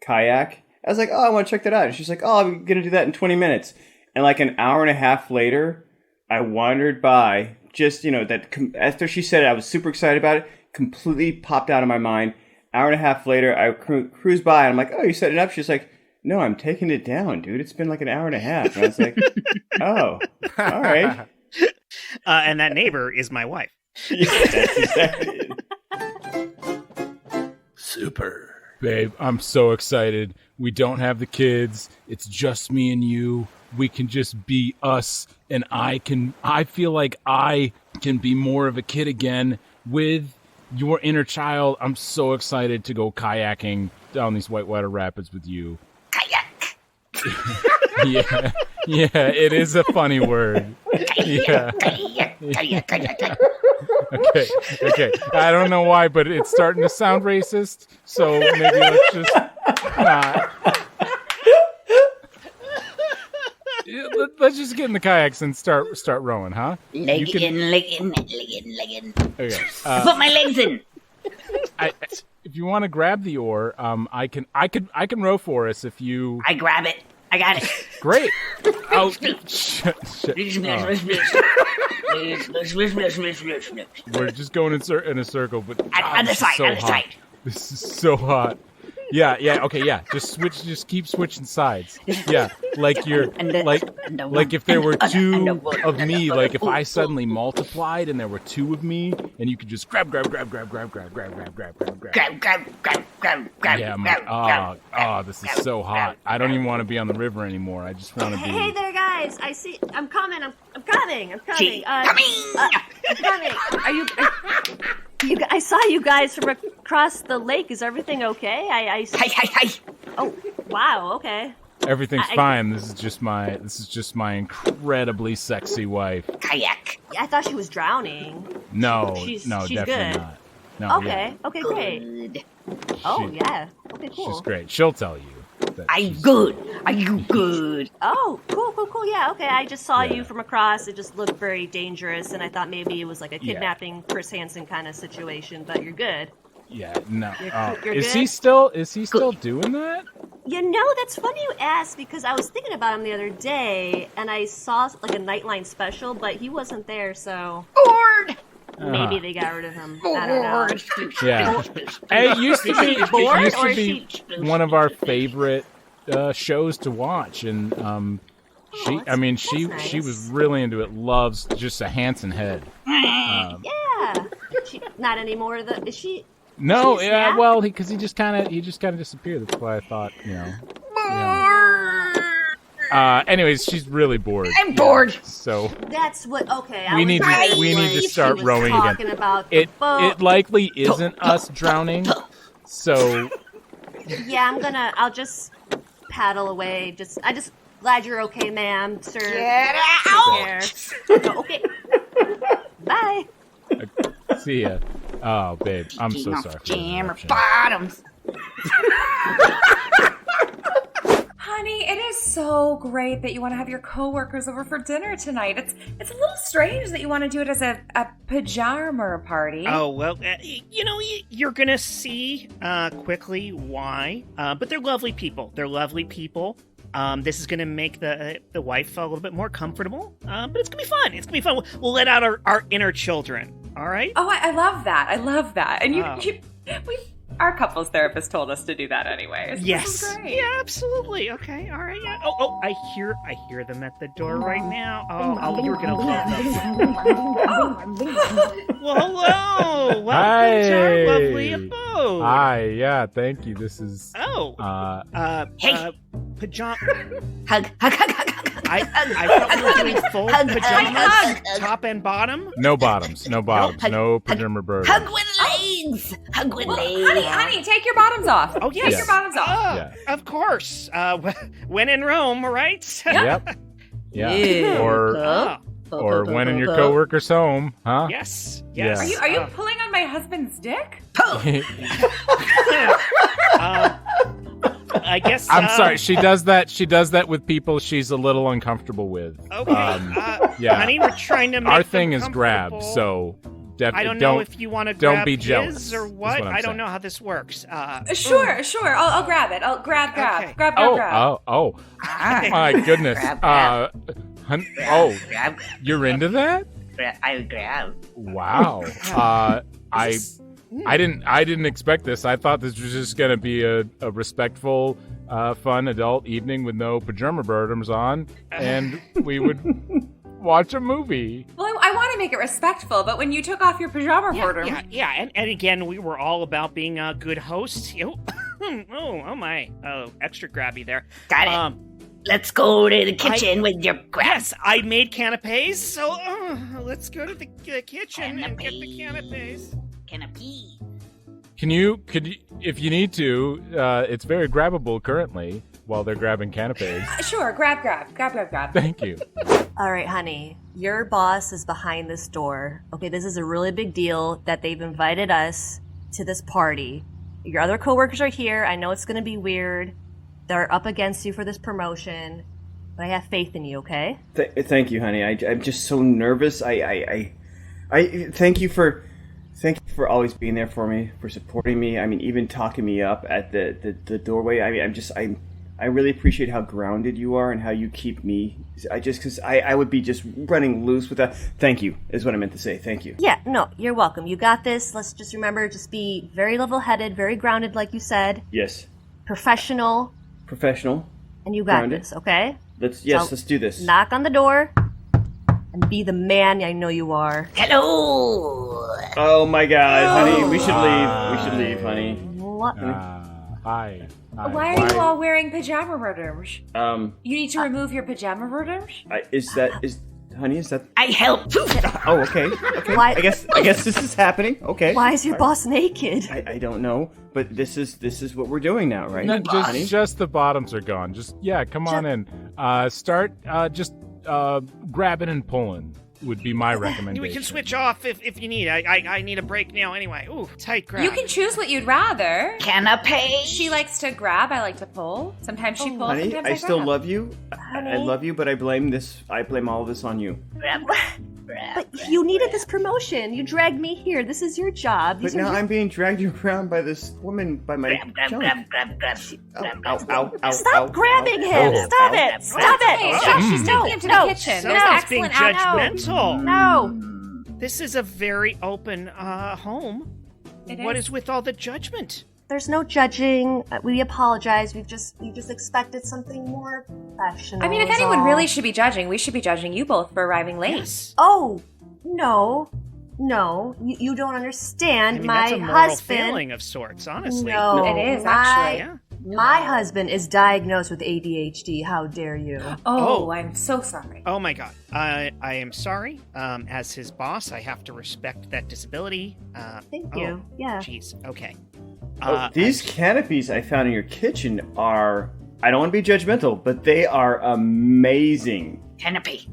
Speaker 5: kayak. I was like, "Oh, I want to check that out." And she's like, "Oh, I'm gonna do that in 20 minutes." And like an hour and a half later, I wandered by. Just that after she said it, I was super excited about it. Completely popped out of my mind. Hour and a half later, I cruised by, and I'm like, "Oh, you setting it up?" She's like, "No, I'm taking it down, dude. It's been like an hour and a half." And I was like, "Oh, all right."
Speaker 1: And that neighbor is my wife.
Speaker 5: Yeah, that's exactly it.
Speaker 6: super.
Speaker 2: Babe, I'm so excited. We don't have the kids. It's just me and you. We can just be us, and I feel like I can be more of a kid again with your inner child. I'm so excited to go kayaking down these Whitewater Rapids with you.
Speaker 7: Kayak.
Speaker 2: Yeah, it is a funny word. Yeah.
Speaker 7: Kayak.
Speaker 2: Okay. I don't know why, but it's starting to sound racist. So maybe let's just not. Let's just get in the kayaks and start rowing, huh?
Speaker 7: Leg in.
Speaker 2: Okay.
Speaker 7: Put my legs in.
Speaker 2: If you want to grab the oar, I can row for us if you.
Speaker 7: I grab it. I got it.
Speaker 2: Great. Oh, shit. We're just going in a circle, but
Speaker 7: Other side.
Speaker 2: This is so hot. Yeah. Okay, yeah. Just keep switching sides. Yeah, like you're like if there were two of me, like if I suddenly multiplied and there were two of me, and you could just grab.
Speaker 7: Grab.
Speaker 2: Yeah. This is so hot. I don't even want to be on the river anymore. I just want to be.
Speaker 4: Hey there, guys! I see. I'm coming. I'm coming.
Speaker 7: Coming.
Speaker 4: I'm coming. Are you? I saw you guys from across the lake. Is everything okay?
Speaker 7: Hi.
Speaker 4: Oh, wow. Okay.
Speaker 2: Everything's fine. This is just my incredibly sexy wife.
Speaker 7: Kayak.
Speaker 4: I thought she was drowning.
Speaker 2: No,
Speaker 4: She's
Speaker 2: definitely
Speaker 4: good.
Speaker 2: not. No,
Speaker 4: Okay, okay, great.
Speaker 7: Good.
Speaker 4: Oh, yeah. Okay, cool.
Speaker 2: She's great. She'll tell you. that
Speaker 7: I'm
Speaker 2: she's-
Speaker 7: good. Are you good?
Speaker 4: Oh, cool. Yeah, okay. I just saw
Speaker 2: Yeah.
Speaker 4: you from across. It just looked very dangerous, and I thought maybe it was like a
Speaker 2: Yeah.
Speaker 4: kidnapping Chris Hansen kind of situation, but you're good.
Speaker 2: Yeah, no.
Speaker 4: You're
Speaker 2: is
Speaker 4: good?
Speaker 2: he still doing that?
Speaker 4: You know, that's funny you asked because I was thinking about him the other day, and I saw like a Nightline special, but he wasn't there, so
Speaker 7: Bored.
Speaker 4: maybe they got rid of him. I don't know.
Speaker 7: Bored.
Speaker 2: Yeah. Hey, it used to be,
Speaker 4: Is she bored,
Speaker 2: it used
Speaker 4: or
Speaker 2: to
Speaker 4: is
Speaker 2: be
Speaker 4: she-
Speaker 2: one of our favorite shows to watch, and she
Speaker 4: that's nice.
Speaker 2: she was really into it. Loves just a Hanson head.
Speaker 4: Yeah. Not anymore. Is she?
Speaker 2: No,
Speaker 4: She's
Speaker 2: yeah,
Speaker 4: not?
Speaker 2: well, because he just kind of disappeared. That's why I thought, anyways, she's really bored.
Speaker 7: I'm bored.
Speaker 2: So
Speaker 4: That's what. Okay.
Speaker 2: We need to start rowing again.
Speaker 4: Talking about the
Speaker 2: it
Speaker 4: boat.
Speaker 2: likely isn't us drowning. So
Speaker 4: Yeah, I'll just paddle away. I just glad you're okay, ma'am, sir.
Speaker 7: Get out.
Speaker 4: There. Oh, okay. Bye.
Speaker 2: see ya. Oh, babe, I'm so
Speaker 7: Off
Speaker 2: sorry.
Speaker 7: Jammer bottoms.
Speaker 8: Honey, it is so great that you want to have your coworkers over for dinner tonight. It's a little strange that you want to do it as a pajama party.
Speaker 1: Oh, well, you're going to see quickly why. But they're lovely people. This is going to make the wife a little bit more comfortable. But it's going to be fun. We'll let out our inner children. All right?
Speaker 8: Oh, I love that. And our couples therapist told us to do that anyways.
Speaker 1: Yes.
Speaker 8: This is great.
Speaker 1: Yeah, absolutely. Okay. All right. Yeah. Oh, I hear them at the door right now. Oh, you're going to love them. Well, hello. Welcome to our lovely abode.
Speaker 2: Hi, yeah, thank you. This is
Speaker 1: Oh.
Speaker 7: Hey.
Speaker 1: Pajama.
Speaker 7: Hug.
Speaker 1: I thought we were doing full
Speaker 7: Hug,
Speaker 1: pajamas,
Speaker 7: hug.
Speaker 1: top and bottom.
Speaker 2: no bottoms, no pajama bird.
Speaker 7: Hug with legs. Hug with
Speaker 8: Well,
Speaker 7: legs.
Speaker 8: honey, take your bottoms off.
Speaker 1: Oh, yes.
Speaker 8: Take your bottoms off.
Speaker 2: Yeah.
Speaker 1: Of course. When in Rome, right?
Speaker 2: Yep. Yeah.
Speaker 7: Yeah.
Speaker 2: Or when in your coworker's home, huh?
Speaker 1: Yes.
Speaker 2: Yeah.
Speaker 8: Are you pulling on my husband's dick?
Speaker 1: I guess.
Speaker 2: I'm sorry. She does that with people she's a little uncomfortable with.
Speaker 1: Okay.
Speaker 2: Yeah.
Speaker 1: Honey, we're trying to make
Speaker 2: Our
Speaker 1: them
Speaker 2: thing is grab,
Speaker 1: comfortable.
Speaker 2: so definitely
Speaker 1: I don't know if you want to
Speaker 2: don't
Speaker 1: grab
Speaker 2: be
Speaker 1: his
Speaker 2: jealous,
Speaker 1: or
Speaker 2: is
Speaker 1: what.
Speaker 2: what I'm
Speaker 1: I don't
Speaker 2: saying.
Speaker 1: know how this works.
Speaker 8: Sure. I'll grab it. I'll grab.
Speaker 1: Okay.
Speaker 8: Grab.
Speaker 2: Oh, my goodness.
Speaker 7: Grab. Grab.
Speaker 2: You're into that?
Speaker 7: I grab.
Speaker 2: Wow. I didn't expect this. I thought this was just gonna be a respectful, fun adult evening with no pajama bottoms on, and we would watch a movie.
Speaker 8: Well, I want to make it respectful, but when you took off your pajama border,
Speaker 1: Yeah. And again, we were all about being good hosts. Oh my. Oh, extra grabby there.
Speaker 7: Got it. Let's go to the kitchen with your grab.
Speaker 1: Yes, I made canapes, so let's go to the kitchen and get the canapes.
Speaker 7: Canopy.
Speaker 2: Could you, if you need to, it's very grabbable currently while they're grabbing canapes.
Speaker 8: sure. Grab.
Speaker 2: Thank you.
Speaker 4: All right, honey. Your boss is behind this door. Okay, this is a really big deal that they've invited us to this party. Your other coworkers are here. I know it's going to be weird. They're up against you for this promotion, but I have faith in you. Okay?
Speaker 5: Thank you, honey. I'm just so nervous. I thank you for always being there for me, for supporting me. I mean, even talking me up at the doorway. I mean, I really appreciate how grounded you are and how you keep me. Because I would be just running loose with that. Thank you is what I meant to say. Thank you.
Speaker 4: Yeah. No, you're welcome. You got this. Let's just remember, just be very level-headed, very grounded, like you said.
Speaker 5: Yes.
Speaker 4: Professional, and you got
Speaker 5: Grounded.
Speaker 4: this. Okay?
Speaker 5: Let's do this.
Speaker 4: Knock on the door and be the man I know you are.
Speaker 7: Hello.
Speaker 5: Oh my God, honey, we should leave, honey.
Speaker 4: What?
Speaker 2: Hi.
Speaker 8: Why are you all wearing pajama bottoms?
Speaker 5: You
Speaker 8: need to remove your pajama bottoms?
Speaker 5: Honey, is that?
Speaker 7: I help.
Speaker 5: Oh, okay.
Speaker 4: Why?
Speaker 5: I guess this is happening. Okay.
Speaker 4: Why is your boss naked?
Speaker 5: I don't know, but this is what we're doing now, right?
Speaker 2: No,
Speaker 5: honey?
Speaker 2: just the bottoms are gone. Come on in. Start grabbing and pulling. would be my recommendation.
Speaker 1: We can switch off if you need. I need a break now anyway. Ooh, tight grab.
Speaker 8: You can choose what you'd rather.
Speaker 7: Canapé.
Speaker 8: She likes to grab. I like to pull. Sometimes she pulls.
Speaker 5: Honey,
Speaker 8: sometimes
Speaker 5: I still
Speaker 8: grab.
Speaker 5: love you.
Speaker 4: Honey.
Speaker 5: I love you, but I blame all of this on you.
Speaker 4: But you needed this promotion. You dragged me here. This is your job.
Speaker 5: But now I'm being dragged around by this woman by my junk. Ow.
Speaker 4: Stop grabbing him.
Speaker 2: Oh.
Speaker 4: Stop it. Stop
Speaker 8: Hey,
Speaker 4: it.
Speaker 8: stop. She's taking him to the kitchen. There's
Speaker 1: Someone's being
Speaker 8: excellent outcome.
Speaker 1: judgmental.
Speaker 4: No.
Speaker 1: This is a very open home. What is with all the judgment?
Speaker 4: There's no judging. We apologize. You just expected something more professional.
Speaker 8: I mean, if
Speaker 4: is
Speaker 8: anyone
Speaker 4: all.
Speaker 8: really should be judging, we should be judging you both for arriving late.
Speaker 1: Yes.
Speaker 4: Oh, no. You don't understand.
Speaker 1: I mean,
Speaker 4: My
Speaker 1: that's a moral
Speaker 4: husband.
Speaker 1: failing of sorts, honestly.
Speaker 4: No,
Speaker 8: It is,
Speaker 4: my,
Speaker 8: actually.
Speaker 1: Yeah.
Speaker 4: My husband is diagnosed with ADHD. How dare you?
Speaker 8: Oh, I'm so sorry.
Speaker 1: Oh my God. I am sorry. As his boss, I have to respect that disability.
Speaker 4: Thank you. Yeah.
Speaker 1: Jeez. Okay.
Speaker 5: These canopies I found in your kitchen are, I don't want to be judgmental, but they are amazing.
Speaker 7: Canapé.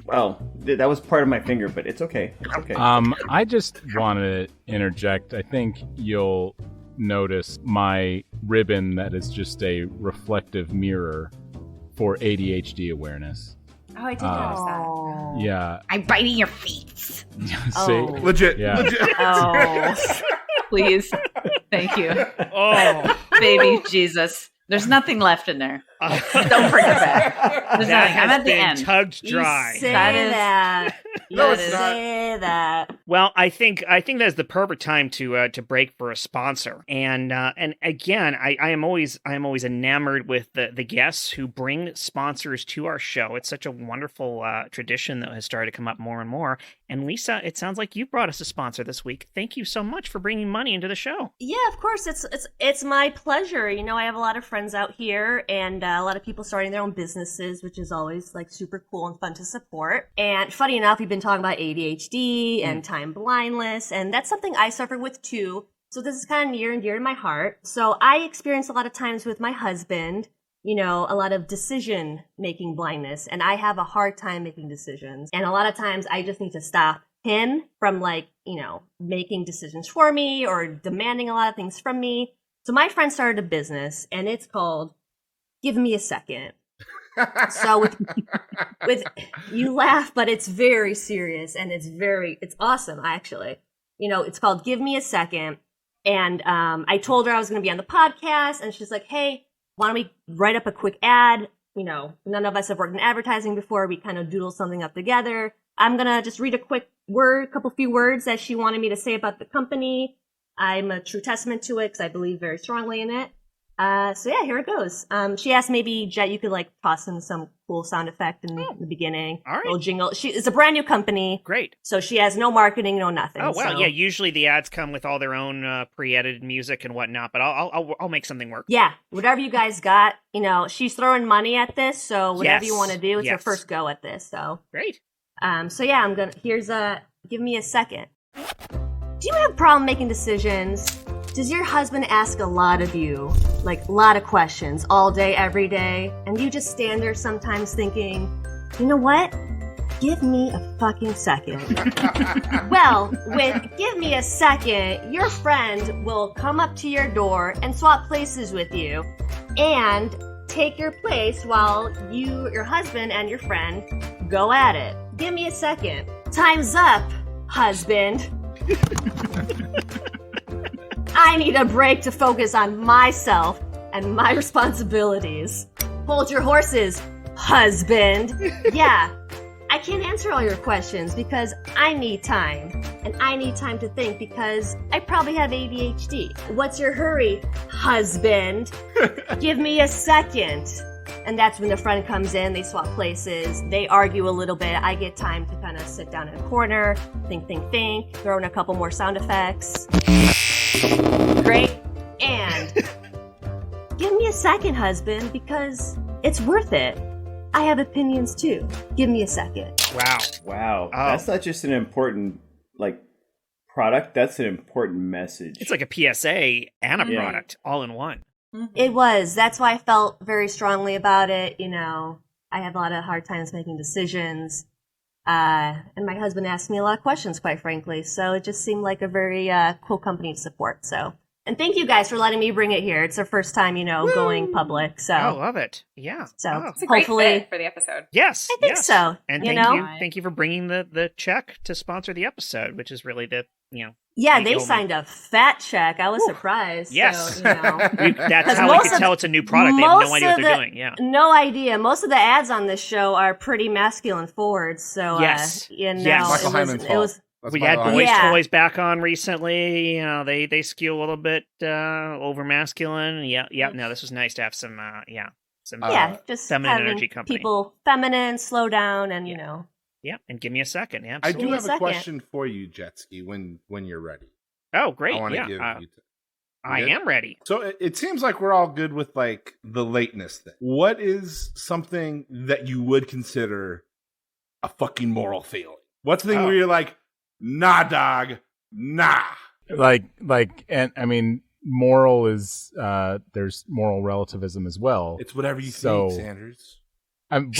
Speaker 5: Well, that was part of my finger, but it's okay. It's okay.
Speaker 2: I just want to interject. I think you'll notice my ribbon that is just a reflective mirror for ADHD awareness.
Speaker 8: Oh, I did notice that.
Speaker 4: Oh.
Speaker 2: Yeah.
Speaker 7: I'm biting your feet.
Speaker 2: See?
Speaker 4: Oh.
Speaker 6: Legit.
Speaker 2: Yeah.
Speaker 6: Legit.
Speaker 3: Oh, please. Thank you.
Speaker 1: Oh.
Speaker 3: Baby Jesus. There's nothing left in there. Don't bring it back. There's
Speaker 1: That
Speaker 3: nothing. I'm
Speaker 1: has
Speaker 3: at the
Speaker 1: been
Speaker 3: end.
Speaker 1: tugged
Speaker 4: You
Speaker 1: dry.
Speaker 4: say
Speaker 3: That is-
Speaker 4: that.
Speaker 6: No,
Speaker 4: You
Speaker 6: it's not.
Speaker 4: say that.
Speaker 1: Well, I think that's the perfect time to break for a sponsor, and again, I am always enamored with the guests who bring sponsors to our show. It's such a wonderful tradition that has started to come up more and more. And Lisa, it sounds like you brought us a sponsor this week. Thank you so much for bringing money into the show.
Speaker 4: Yeah, of course. It's my pleasure. You know, I have a lot of friends out here and a lot of people starting their own businesses, which is always like super cool and fun to support. And funny enough, we've been talking about ADHD and time blindness, and that's something I suffer with too. So this is kind of near and dear to my heart. So I experience a lot of times with my husband, you know, a lot of decision making blindness, and I have a hard time making decisions. And a lot of times I just need to stop him from, like, you know, making decisions for me or demanding a lot of things from me. So my friend started a business, and it's called Give Me a Second. So with you laugh, but it's very serious, and it's awesome, actually. You know, it's called Give Me a Second. And I told her I was going to be on the podcast, and she's like, hey, why don't we write up a quick ad? You know, none of us have worked in advertising before. We kind of doodle something up together. I'm going to just read a quick few words that she wanted me to say about the company. I'm a true testament to it because I believe very strongly in it. So yeah, here it goes. She asked maybe, Jet, you could like toss in some cool sound effect in the beginning.
Speaker 1: All right.
Speaker 4: Little jingle. It's a brand new company.
Speaker 1: Great.
Speaker 4: So she has no marketing, no nothing.
Speaker 1: Oh wow,
Speaker 4: so.
Speaker 1: yeah. Usually the ads come with all their own pre-edited music and whatnot, but I'll make something work.
Speaker 4: Yeah, whatever you guys got, you know, she's throwing money at this, so whatever you
Speaker 1: Yes,
Speaker 4: want to do, it's her
Speaker 1: yes.
Speaker 4: first go at this. So,
Speaker 1: Great.
Speaker 4: so yeah, give me a second. Do you have a problem making decisions? Does your husband ask a lot of you, like a lot of questions all day, every day, and you just stand there sometimes thinking, you know what? Give me a fucking second. Well, with Give Me a Second, your friend will come up to your door and swap places with you and take your place while your husband and your friend go at it. Give me a second. Time's up, husband. I need a break to focus on myself and my responsibilities. Hold your horses, husband. Yeah, I can't answer all your questions because I need time. And I need time to think because I probably have ADHD. What's your hurry, husband? Give me a second. And that's when the friend comes in, they swap places, they argue a little bit. I get time to kind of sit down in a corner, think, throw in a couple more sound effects. Great. And give me a second, husband, because it's worth it. I have opinions too. Give me a second.
Speaker 5: Wow.
Speaker 1: Oh.
Speaker 5: That's not just an important, like, product. That's an important message.
Speaker 1: It's like a PSA and a
Speaker 5: Yeah.
Speaker 1: product all in one.
Speaker 4: It was. That's why I felt very strongly about it. You know, I have a lot of hard times making decisions. And my husband asked me a lot of questions, quite frankly. So it just seemed like a very cool company to support. So, and thank you guys for letting me bring it here. It's our first time, going public. So
Speaker 1: I love it. Yeah.
Speaker 4: So
Speaker 8: It's a great
Speaker 4: hopefully
Speaker 8: fit for the episode.
Speaker 1: Yes.
Speaker 4: I think so.
Speaker 1: And thank you for bringing the check to sponsor the episode, which is really the
Speaker 4: Yeah, they signed a fat check. I was surprised.
Speaker 1: Yes.
Speaker 4: So,
Speaker 1: that's how we can tell it's a new product. They have no idea what they're doing. Yeah.
Speaker 4: No idea. Most of the ads on this show are pretty masculine forward. So,
Speaker 1: yes.
Speaker 6: Michael Hyman's fault.
Speaker 1: We had Boys Toys back on recently. They skew a little bit over masculine. Yeah. No, this was nice to have some
Speaker 4: just
Speaker 1: feminine
Speaker 4: having
Speaker 1: energy company.
Speaker 4: People feminine, slow down, and
Speaker 1: Yeah, and give me a second. Yeah,
Speaker 6: I
Speaker 1: absolutely.
Speaker 6: do have a question for you, Jetski, when you're ready.
Speaker 1: Oh, great.
Speaker 6: I want to
Speaker 1: yeah.
Speaker 6: give you
Speaker 1: I am ready.
Speaker 6: So it seems like we're all good with like the lateness thing. What is something that you would consider a fucking moral failing? What's the thing where you're like, nah, dog, nah?
Speaker 2: And I mean, moral is there's moral relativism as well.
Speaker 6: It's whatever you think, Sanders.
Speaker 2: That's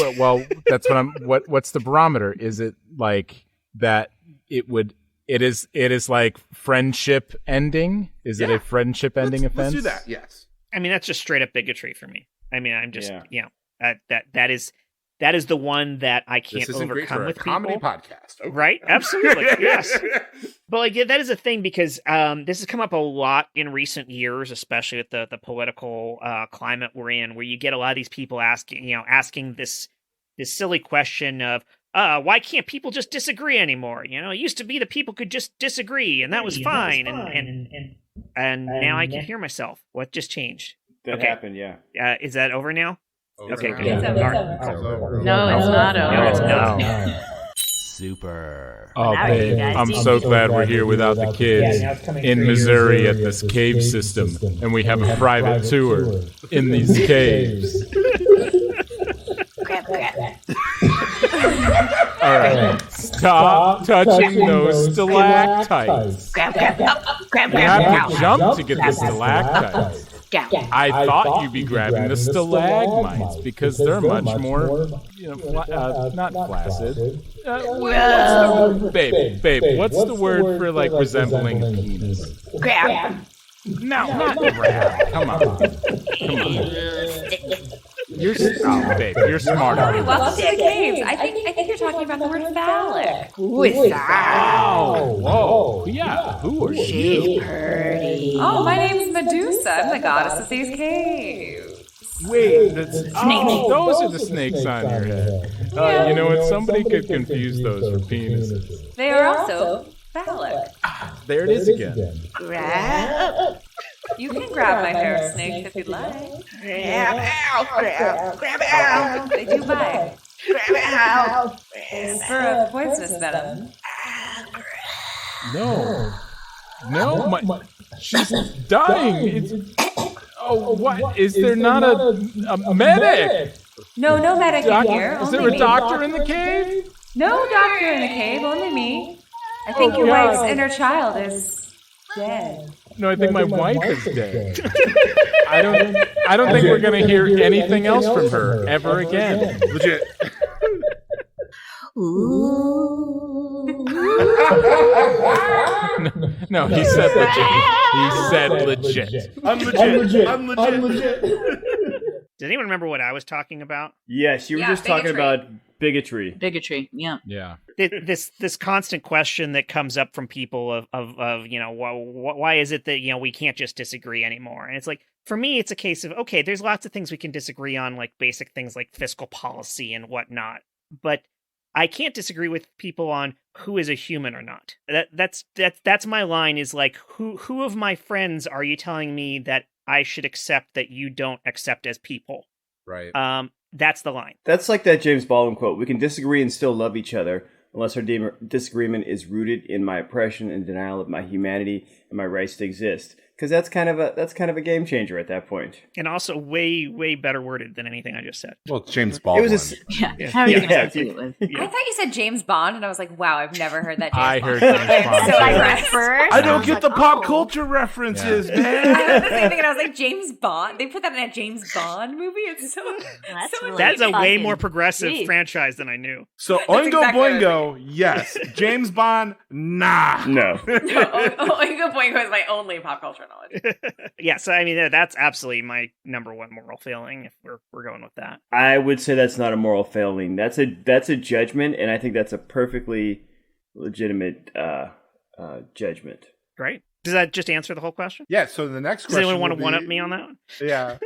Speaker 2: what's the barometer? Is it like that? It is like friendship ending. Is it a friendship ending offense?
Speaker 6: Let's do that. Yes.
Speaker 1: I mean, that's just straight up bigotry for me. I mean, I'm just that is the one that I can't overcome with
Speaker 6: comedy
Speaker 1: people.
Speaker 6: Podcast, okay.
Speaker 1: Right? Absolutely, yes. But that is a thing because this has come up a lot in recent years, especially with the political climate we're in, where you get a lot of these people asking this silly question of why can't people just disagree anymore? It used to be that people could just disagree and that was fine, and now I can hear myself. What just changed?
Speaker 5: That happened, yeah.
Speaker 1: Is that over now? Okay, good.
Speaker 3: It's
Speaker 8: over.
Speaker 3: No, it's not over.
Speaker 1: No, it's not.
Speaker 2: Super.
Speaker 4: Now you guys
Speaker 2: I'm
Speaker 4: see
Speaker 2: so
Speaker 4: me.
Speaker 2: glad we're here without the kids in Missouri at this cave system, and we have a private tour in these caves. All right, stop touching those stalactites.
Speaker 7: Grab,
Speaker 2: You have to jump to get the stalactites. I thought you'd be grabbing the stalagmites because they're much more, not flaccid. Babe, what's the word for like resembling a penis?
Speaker 7: grab.
Speaker 2: No, not grab. Come on. Babe, you're smart.
Speaker 8: Welcome to the caves. I think you're talking about the word phallic.
Speaker 7: Who is that?
Speaker 2: Whoa. Yeah, who are you?
Speaker 7: She's pretty.
Speaker 8: Oh, my name's Medusa. I'm the goddess of these caves.
Speaker 2: Wait, those are the snakes on your head. You know what? Somebody could confuse those for penises.
Speaker 8: They are also phallic.
Speaker 2: There it is again.
Speaker 7: Grab.
Speaker 8: You can grab my hair snake if you'd like.
Speaker 7: Grab out. Grab out.
Speaker 8: They do bite.
Speaker 7: Grab out.
Speaker 8: It's for a poisonous venom.
Speaker 2: No, she's dying. What? Is there not a medic?
Speaker 8: No medic in here.
Speaker 2: Is
Speaker 8: Only
Speaker 2: there a
Speaker 8: me.
Speaker 2: doctor in the cave?
Speaker 8: No doctor in the cave, only me. I think your wife's inner child is dead.
Speaker 2: No, I think my wife is dead. I don't think we're gonna hear anything else from her ever again.
Speaker 6: Legit.
Speaker 2: No, he said legit. He said legit.
Speaker 6: I'm legit.
Speaker 1: Does anyone remember what I was talking about?
Speaker 5: Yes, you were just talking about bigotry.
Speaker 3: Bigotry, yeah.
Speaker 2: Yeah.
Speaker 1: This constant question that comes up from people of why is it that we can't just disagree anymore? And it's like, for me, it's a case of, okay, there's lots of things we can disagree on, like basic things like fiscal policy and whatnot, but I can't disagree with people on who is a human or not. That's my line, is like, who of my friends are you telling me that I should accept that you don't accept as people?
Speaker 6: Right.
Speaker 1: That's the line.
Speaker 5: That's like that James Baldwin quote. We can disagree and still love each other unless our disagreement is rooted in my oppression and denial of my humanity and my rights to exist. because that's kind of a game changer at that point.
Speaker 1: And also way better worded than anything I just said.
Speaker 6: Well, it's James Baldwin.
Speaker 3: How are you gonna say it with?
Speaker 8: I thought you said James Bond, and I was like, wow, I've never heard that.
Speaker 2: I
Speaker 8: James
Speaker 2: heard
Speaker 8: Bond.
Speaker 2: James Bond.
Speaker 8: So I
Speaker 2: too.
Speaker 8: read first.
Speaker 6: I don't get the
Speaker 4: like,
Speaker 6: pop
Speaker 4: oh.
Speaker 6: culture references,
Speaker 8: I
Speaker 6: man.
Speaker 8: had the same thing, and I was like, James Bond. They put that in a James Bond movie. It's so.
Speaker 4: That's
Speaker 8: so
Speaker 4: really
Speaker 1: That's a way
Speaker 4: fucking
Speaker 1: more progressive
Speaker 4: deep.
Speaker 1: franchise than I knew.
Speaker 6: So
Speaker 8: That's
Speaker 6: Oingo
Speaker 8: exactly what I
Speaker 6: Boingo, yes. James Bond, nah.
Speaker 5: No.
Speaker 8: Oingo Boingo is my only pop culture knowledge.
Speaker 1: Yeah, so I mean that's absolutely my number one moral failing if we're going with that.
Speaker 5: I would say that's not a moral failing. That's a judgment, and I think that's a perfectly legitimate judgment.
Speaker 1: Great. Does that just answer the whole question?
Speaker 6: Yeah, so the next
Speaker 1: Does
Speaker 6: question
Speaker 1: anyone want to
Speaker 6: will
Speaker 1: one
Speaker 6: be-
Speaker 1: up me on that one?
Speaker 6: Yeah.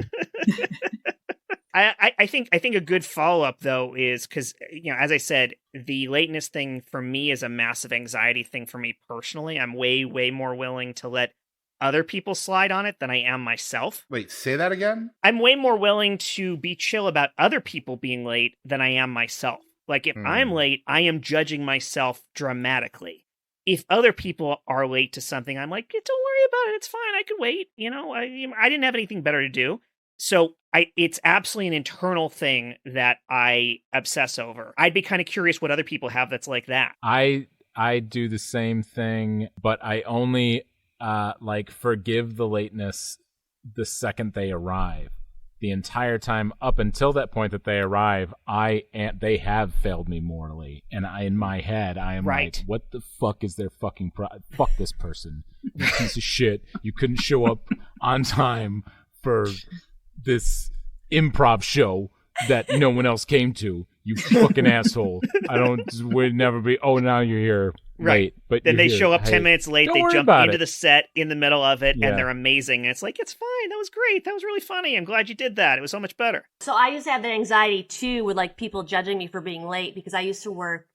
Speaker 1: I think a good follow up though is because as I said, the lateness thing for me is a massive anxiety thing for me personally. I'm way more willing to let other people slide on it than I am myself.
Speaker 6: Wait, say that again?
Speaker 1: I'm way more willing to be chill about other people being late than I am myself. Like if I'm late, I am judging myself dramatically. If other people are late to something, I'm like, don't worry about it. It's fine. I could wait. I didn't have anything better to do. So it's absolutely an internal thing that I obsess over. I'd be kind of curious what other people have that's like that.
Speaker 2: I do the same thing, but I only forgive the lateness the second they arrive. The entire time up until that point that they arrive, they have failed me morally, and in my head I am like, what the fuck is their fucking fuck this person, you piece of shit. You couldn't show up on time for this improv show that no one else came to. You fucking asshole. We'd never be. Oh, now you're here.
Speaker 1: Right.
Speaker 2: But
Speaker 1: then they
Speaker 2: here.
Speaker 1: show up
Speaker 2: Hey,
Speaker 1: 10 minutes late.
Speaker 2: don't
Speaker 1: They
Speaker 2: worry
Speaker 1: jump
Speaker 2: about
Speaker 1: into
Speaker 2: it.
Speaker 1: the set in the middle of it,
Speaker 2: Yeah.
Speaker 1: and they're amazing. And it's like, it's fine. That was great. That was really funny. I'm glad you did that. It was so much better.
Speaker 4: So I used to have that anxiety too with like people judging me for being late because I used to work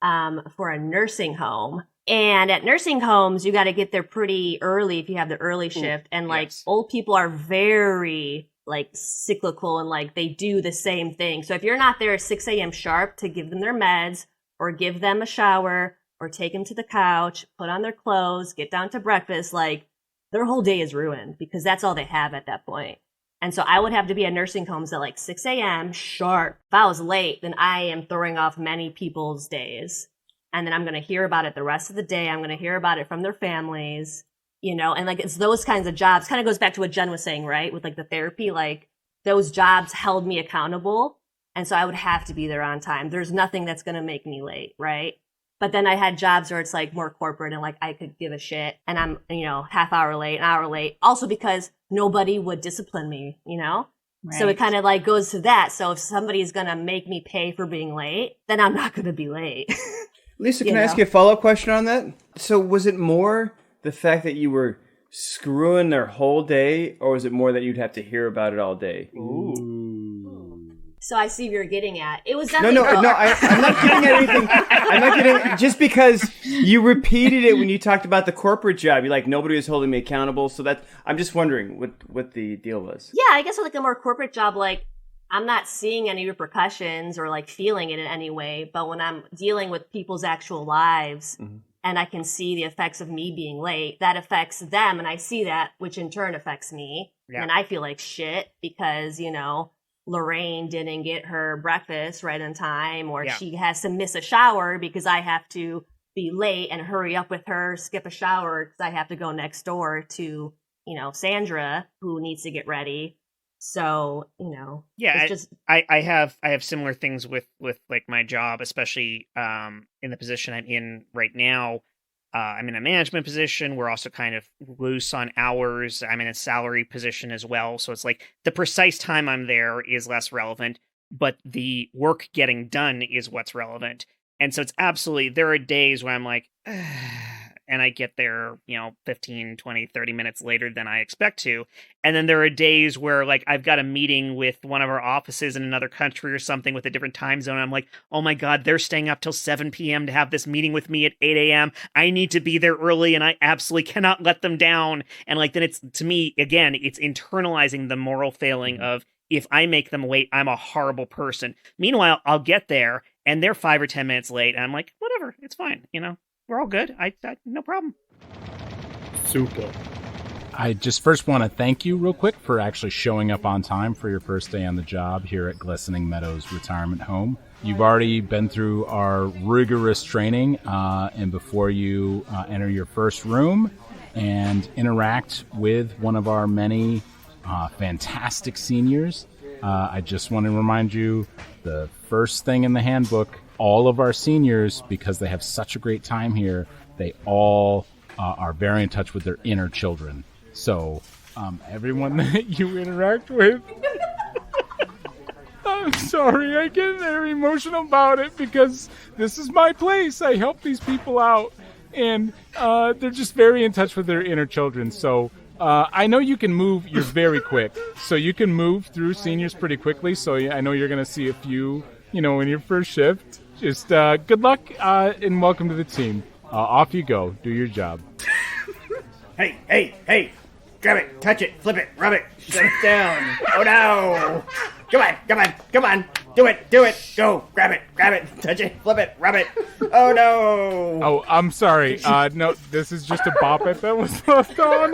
Speaker 4: for a nursing home. And at nursing homes, you got to get there pretty early if you have the early shift. And like old people are very like cyclical and like they do the same thing. So if you're not there at 6 a.m. sharp to give them their meds or give them a shower or take them to the couch, put on their clothes, get down to breakfast, like their whole day is ruined because that's all they have at that point. And so I would have to be at nursing homes at like 6 a.m. sharp. If I was late, then I am throwing off many people's days. And then I'm going to hear about it the rest of the day. I'm going to hear about it from their families, and like it's those kinds of jobs. Kind of goes back to what Jen was saying, right? With like the therapy, like those jobs held me accountable. And so I would have to be there on time. There's nothing that's going to make me late, right? But then I had jobs where it's like more corporate and like I could give a shit and I'm, half hour late, an hour late. Also because nobody would discipline me, Right. So it kind of like goes to that. So if somebody's going to make me pay for being late, then I'm not going to be late.
Speaker 5: Lisa, can I ask you a follow-up question on that? So was it more the fact that you were screwing their whole day, or was it more that you'd have to hear about it all day?
Speaker 2: Ooh.
Speaker 4: So I see what you're getting at. It was
Speaker 5: No,
Speaker 4: definitely
Speaker 5: I'm not getting anything. I'm not getting just because you repeated it when you talked about the corporate job. You're like, nobody was holding me accountable. So I'm just wondering what the deal was.
Speaker 4: Yeah, I guess with like a more corporate job, like I'm not seeing any repercussions or like feeling it in any way. But when I'm dealing with people's actual lives and I can see the effects of me being late, that affects them. And I see that, which in turn affects me. Yeah. And I feel like shit because, Lorraine didn't get her breakfast right on time, or she has to miss a shower because I have to be late and hurry up with her, skip a shower because I have to go next door to, Sandra, who needs to get ready. So,
Speaker 1: yeah,
Speaker 4: it's just
Speaker 1: I have similar things with like my job, especially in the position I'm in right now. I'm in a management position. We're also kind of loose on hours. I'm in a salary position as well. So it's like the precise time I'm there is less relevant, but the work getting done is what's relevant. And so it's absolutely, there are days where I'm like, and I get there, 15, 20, 30 minutes later than I expect to. And then there are days where like I've got a meeting with one of our offices in another country or something with a different time zone. I'm like, oh my God, they're staying up till 7 p.m. to have this meeting with me at 8 a.m. I need to be there early and I absolutely cannot let them down. And like, then it's, to me, again, it's internalizing the moral failing of, if I make them wait, I'm a horrible person. Meanwhile, I'll get there and they're 5 or 10 minutes late. And I'm like, whatever, it's fine. We're all good. I no problem.
Speaker 2: Super. I just first want to thank you real quick for actually showing up on time for your first day on the job here at Glistening Meadows Retirement Home. You've already been through our rigorous training, and before you enter your first room and interact with one of our many fantastic seniors, I just want to remind you the first thing in the handbook, all of our seniors, because they have such a great time here, they all are very in touch with their inner children. So everyone that you interact with, I'm sorry, I get very emotional about it because this is my place. I help these people out, and they're just very in touch with their inner children. So I know you can move. You're very quick, so you can move through seniors pretty quickly. So I know you're going to see a few, in your first shift. Just good luck and welcome to the team. Off you go. Do your job.
Speaker 5: Hey! Grab it, touch it, flip it, rub it, shut it down. Oh no! Come on! Do it! Go! Grab it, touch it, flip it, rub it. Oh no!
Speaker 2: Oh, I'm sorry. No, this is just a bop it that was left on.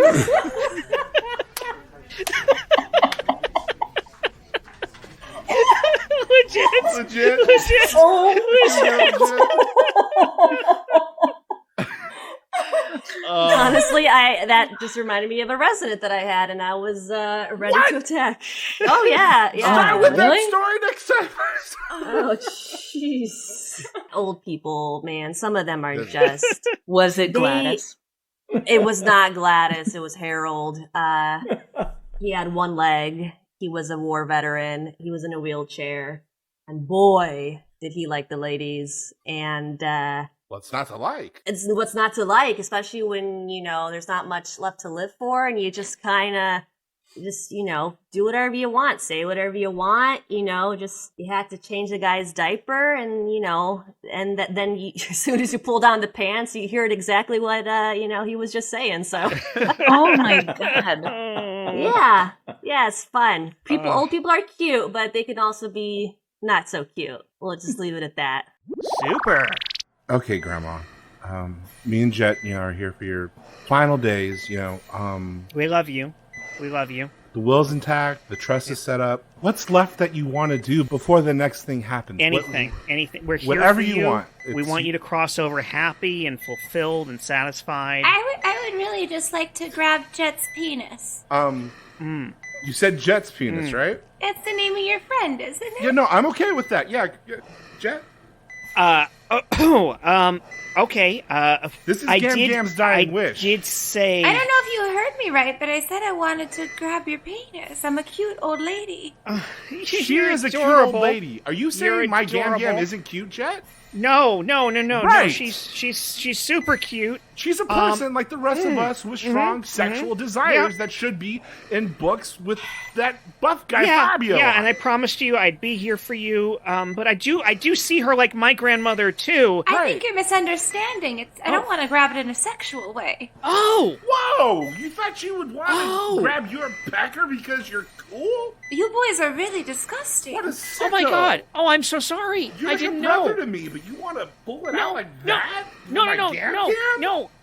Speaker 1: Legit.
Speaker 4: Honestly, that just reminded me of a resident that I had, and I was ready to attack. Oh yeah.
Speaker 6: Start with that story next time.
Speaker 4: Oh jeez. Old people, man. Some of them are just.
Speaker 3: Was it Gladys?
Speaker 4: It was not Gladys. It was Harold. He had one leg. He was a war veteran. He was in a wheelchair, and boy, did he like the ladies. And
Speaker 6: what's not to like?
Speaker 4: It's what's not to like, especially when, there's not much left to live for, and you just kind of do whatever you want, say whatever you want, just you had to change the guy's diaper, and, then as soon as you pull down the pants, you hear it exactly what, he was just saying, so.
Speaker 3: Oh my God.
Speaker 4: Yeah, it's fun. Old people are cute, but they can also be not so cute. We'll just leave it at that.
Speaker 1: Super.
Speaker 6: Okay, Grandma. Me and Jet, are here for your final days.
Speaker 1: We love you.
Speaker 6: The will's intact. The trust is set up. What's left that you want to do before the next thing happens?
Speaker 1: Anything. We're here
Speaker 6: whatever
Speaker 1: for you.
Speaker 6: You want.
Speaker 1: We want you to cross over happy and fulfilled and satisfied.
Speaker 9: I would really just like to grab Jet's penis.
Speaker 6: You said Jet's penis, right?
Speaker 9: It's the name of your friend, isn't it?
Speaker 6: Yeah, no, I'm okay with that. Yeah, Jet.
Speaker 1: Okay.
Speaker 6: This is Gam's dying wish.
Speaker 1: I did say.
Speaker 9: I don't know if you heard me right, but I said I wanted to grab your penis. I'm a cute old lady.
Speaker 6: She is a cute old lady. Are you saying my Gam isn't cute, Jet?
Speaker 1: No.
Speaker 6: Right.
Speaker 1: No, she's super cute.
Speaker 6: She's a person like the rest of us with strong sexual desires that should be in books with that buff guy Fabio.
Speaker 1: Yeah, and I promised you I'd be here for you. But I do see her like my grandmother too.
Speaker 9: I think you're misunderstanding. I don't want to grab it in a sexual way.
Speaker 1: Oh!
Speaker 6: Whoa! You thought you would want to grab your pecker because you're cool?
Speaker 9: You boys are really disgusting.
Speaker 6: What a sicko.
Speaker 1: Oh my God! Oh, I'm so sorry.
Speaker 6: You're
Speaker 1: I
Speaker 6: like
Speaker 1: didn't
Speaker 6: a brother
Speaker 1: know.
Speaker 6: to me, but you want to pull it out like that?
Speaker 1: No.